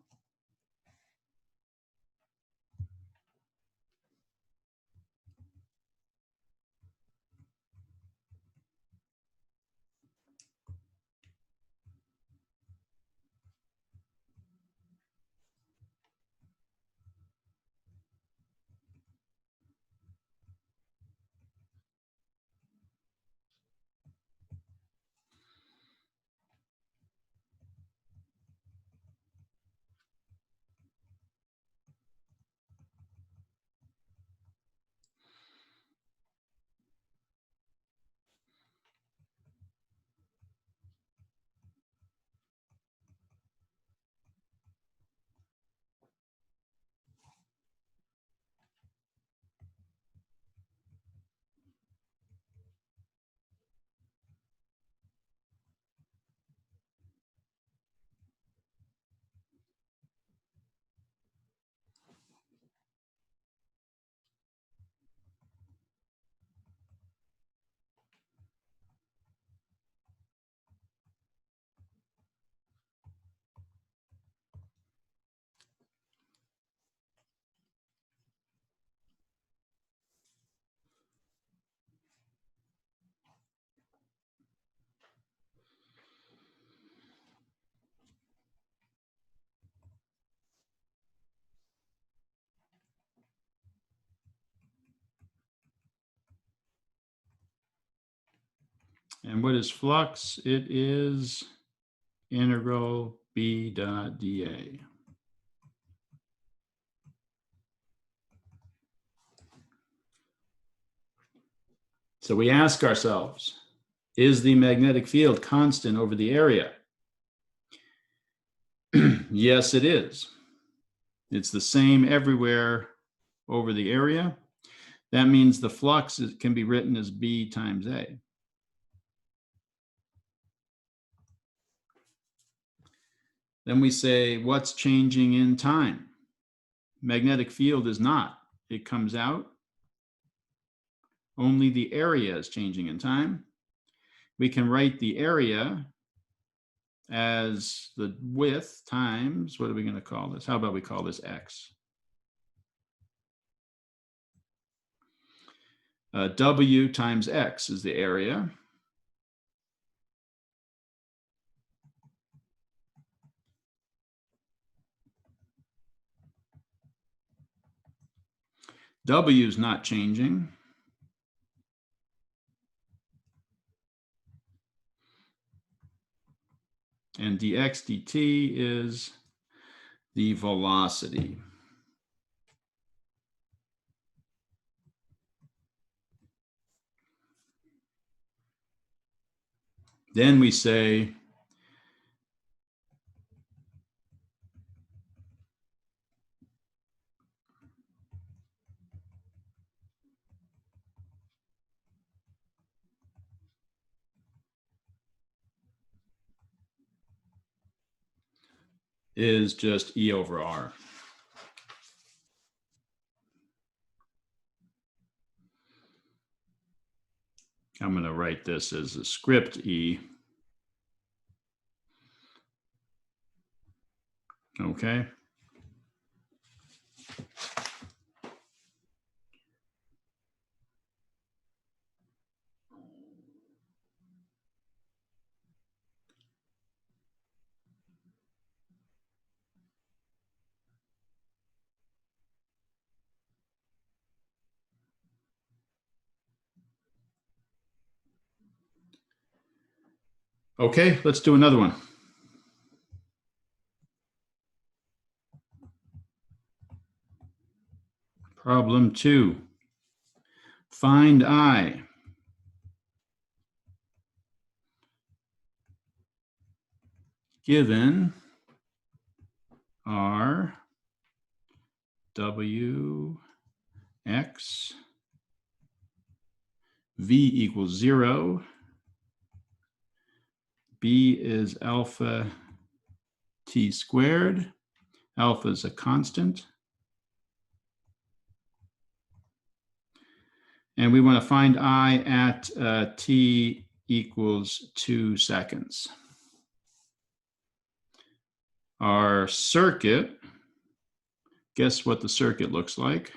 And what is flux? It is integral B dot dA. So we ask ourselves, is the magnetic field constant over the area? Yes, it is. It's the same everywhere over the area. That means the flux can be written as B times A. Then we say, what's changing in time? Magnetic field is not. It comes out. Only the area is changing in time. We can write the area as the width times, what are we going to call this? How about we call this X? W times X is the area. W is not changing. And dx dt is the velocity. Then we say is just E over R. I'm going to write this as a script E. Okay. Okay, let's do another one. Problem 2. Find I. Given R, W, X, V equals 0. B is alpha t squared. Alpha is a constant. And we want to find I at t equals 2 seconds. Our circuit, guess what the circuit looks like?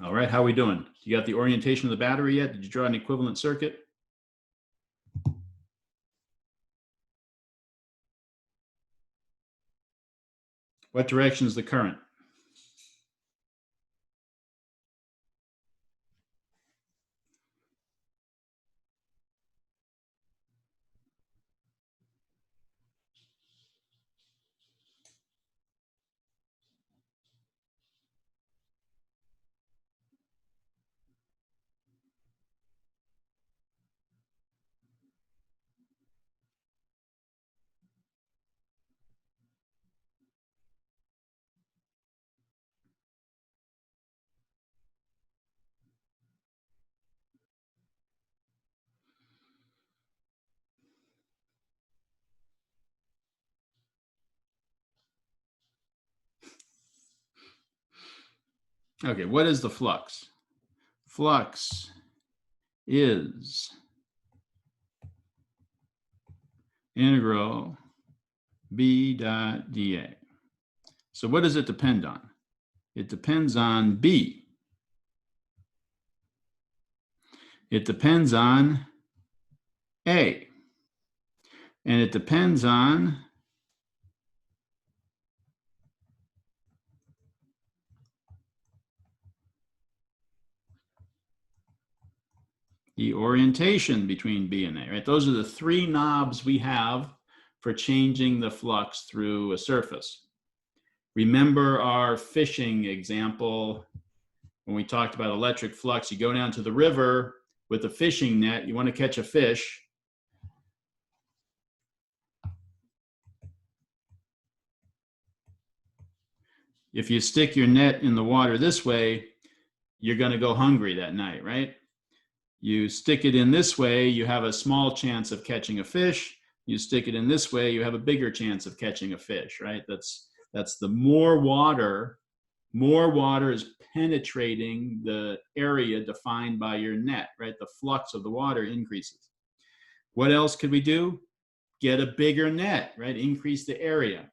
All right, how are we doing? You got the orientation of the battery yet? Did you draw an equivalent circuit? What direction is the current? Okay, what is the flux? Flux is integral B dot dA. So what does it depend on? It depends on B. It depends on A. And it depends on the orientation between B and A, right? Those are the three knobs we have for changing the flux through a surface. Remember our fishing example when we talked about electric flux. You go down to the river with a fishing net, you want to catch a fish. If you stick your net in the water this way, you're going to go hungry that night, right? You stick it in this way, you have a small chance of catching a fish. You stick it in this way, you have a bigger chance of catching a fish, right? That's the more water is penetrating the area defined by your net, right? The flux of the water increases. What else could we do? Get a bigger net, right? Increase the area.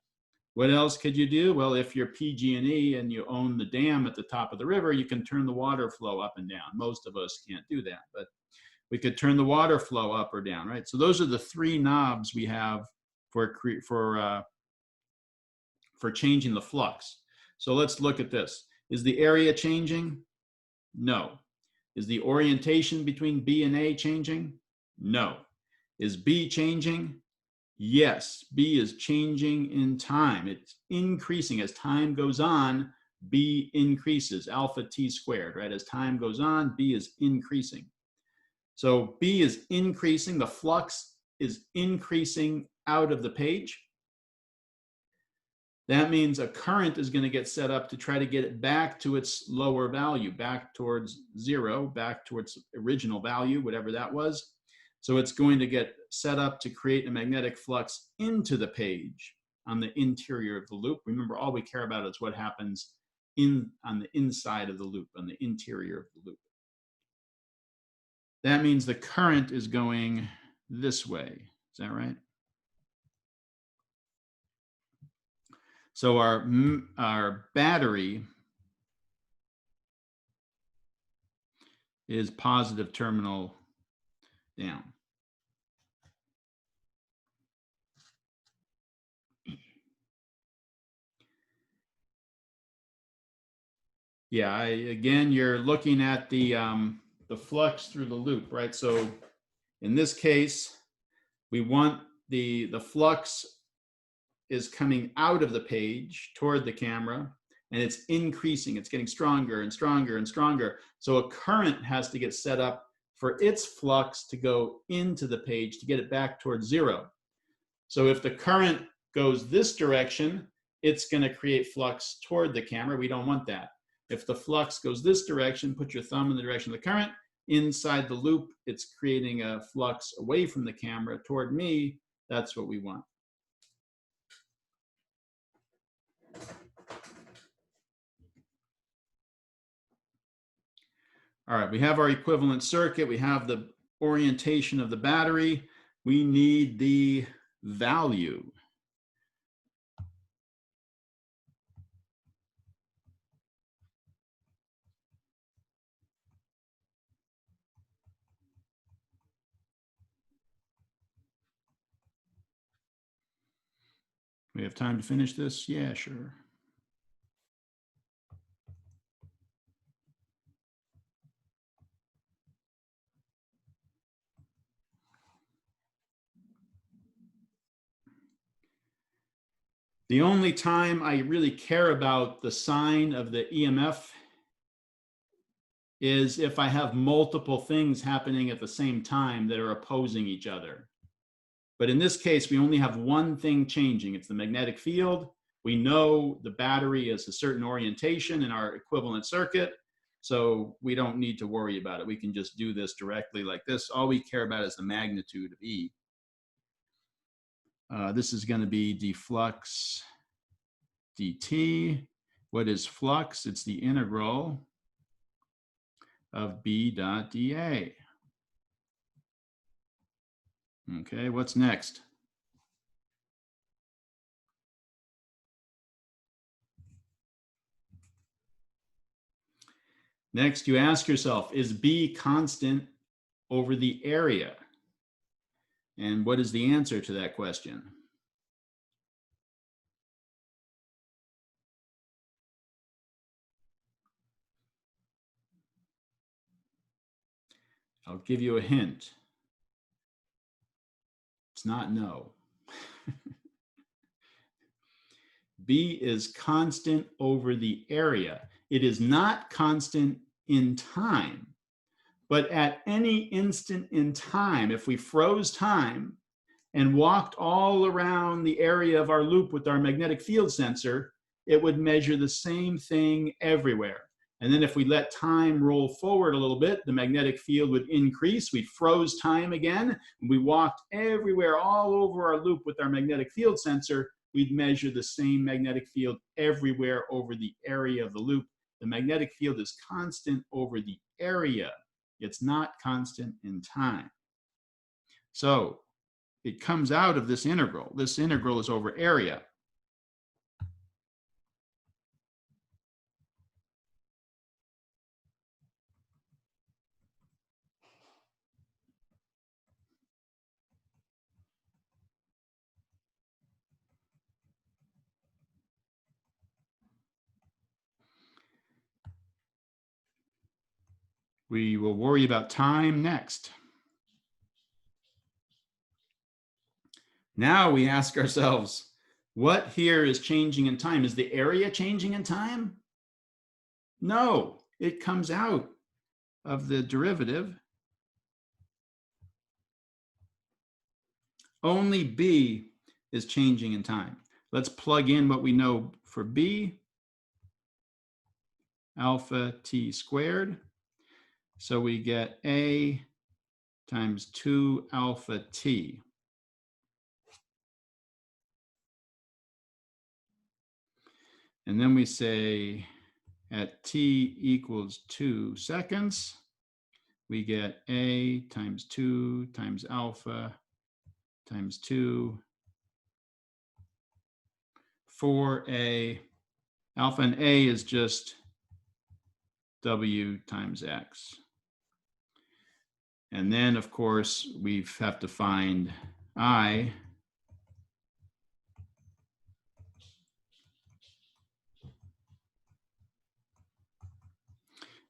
What else could you do? Well, if you're PG&E and you own the dam at the top of the river, you can turn the water flow up and down. Most of us can't do that, but we could turn the water flow up or down, right? So those are the three knobs we have for changing the flux. So let's look at this. Is the area changing? No. Is the orientation between B and A changing? No. Is B changing? Yes, B is changing in time. It's increasing as time goes on. B increases, alpha T squared, right? As time goes on, B is increasing. So B is increasing, the flux is increasing out of the page. That means a current is going to get set up to try to get it back to its lower value, back towards zero, back towards original value, whatever that was. So it's going to get set up to create a magnetic flux into the page on the interior of the loop. Remember, all we care about is what happens on the inside of the loop, on the interior of the loop. That means the current is going this way. Is that right? So our battery is positive terminal down. Yeah, again, you're looking at the flux through the loop, right? So in this case, we want the flux is coming out of the page toward the camera, and it's increasing. It's getting stronger and stronger and stronger. So a current has to get set up for its flux to go into the page to get it back towards zero. So if the current goes this direction, it's going to create flux toward the camera. We don't want that. If the flux goes this direction, put your thumb in the direction of the current. Inside the loop, it's creating a flux away from the camera toward me. That's what we want. All right, we have our equivalent circuit. We have the orientation of the battery. We need the value. We have time to finish this? Yeah, sure. The only time I really care about the sign of the EMF is if I have multiple things happening at the same time that are opposing each other. But in this case, we only have one thing changing. It's the magnetic field. We know the battery is a certain orientation in our equivalent circuit, so we don't need to worry about it. We can just do this directly like this. All we care about is the magnitude of E. This is going to be d flux dt. What is flux? It's the integral of B dot dA. Okay, what's next? Next, you ask yourself, is B constant over the area? And what is the answer to that question? I'll give you a hint. It's not no. B is constant over the area. It is not constant in time. But at any instant in time, if we froze time and walked all around the area of our loop with our magnetic field sensor, it would measure the same thing everywhere. And then if we let time roll forward a little bit, the magnetic field would increase. We froze time again. We walked everywhere, all over our loop with our magnetic field sensor. We'd measure the same magnetic field everywhere over the area of the loop. The magnetic field is constant over the area. It's not constant in time. So it comes out of this integral. This integral is over area. We will worry about time next. Now we ask ourselves, what here is changing in time? Is the area changing in time? No, it comes out of the derivative. Only B is changing in time. Let's plug in what we know for B, alpha t squared. So we get A times 2 alpha t. And then we say at t equals 2 seconds, we get A times 2 times alpha times 2, 4A. Alpha and A is just W times X. And then, of course, we have to find I.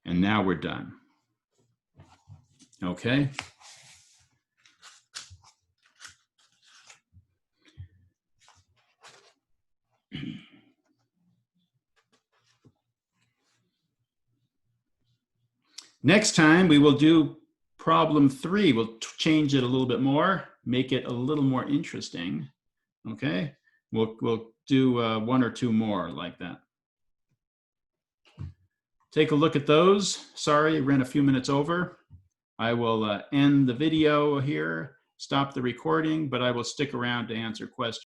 And now we're done. Okay. Next time we will do problem 3. We'll change it a little bit more, make it a little more interesting. Okay. We'll do 1 or 2 more like that. Take a look at those. Sorry, I ran a few minutes over. I will end the video here, stop the recording, but I will stick around to answer questions.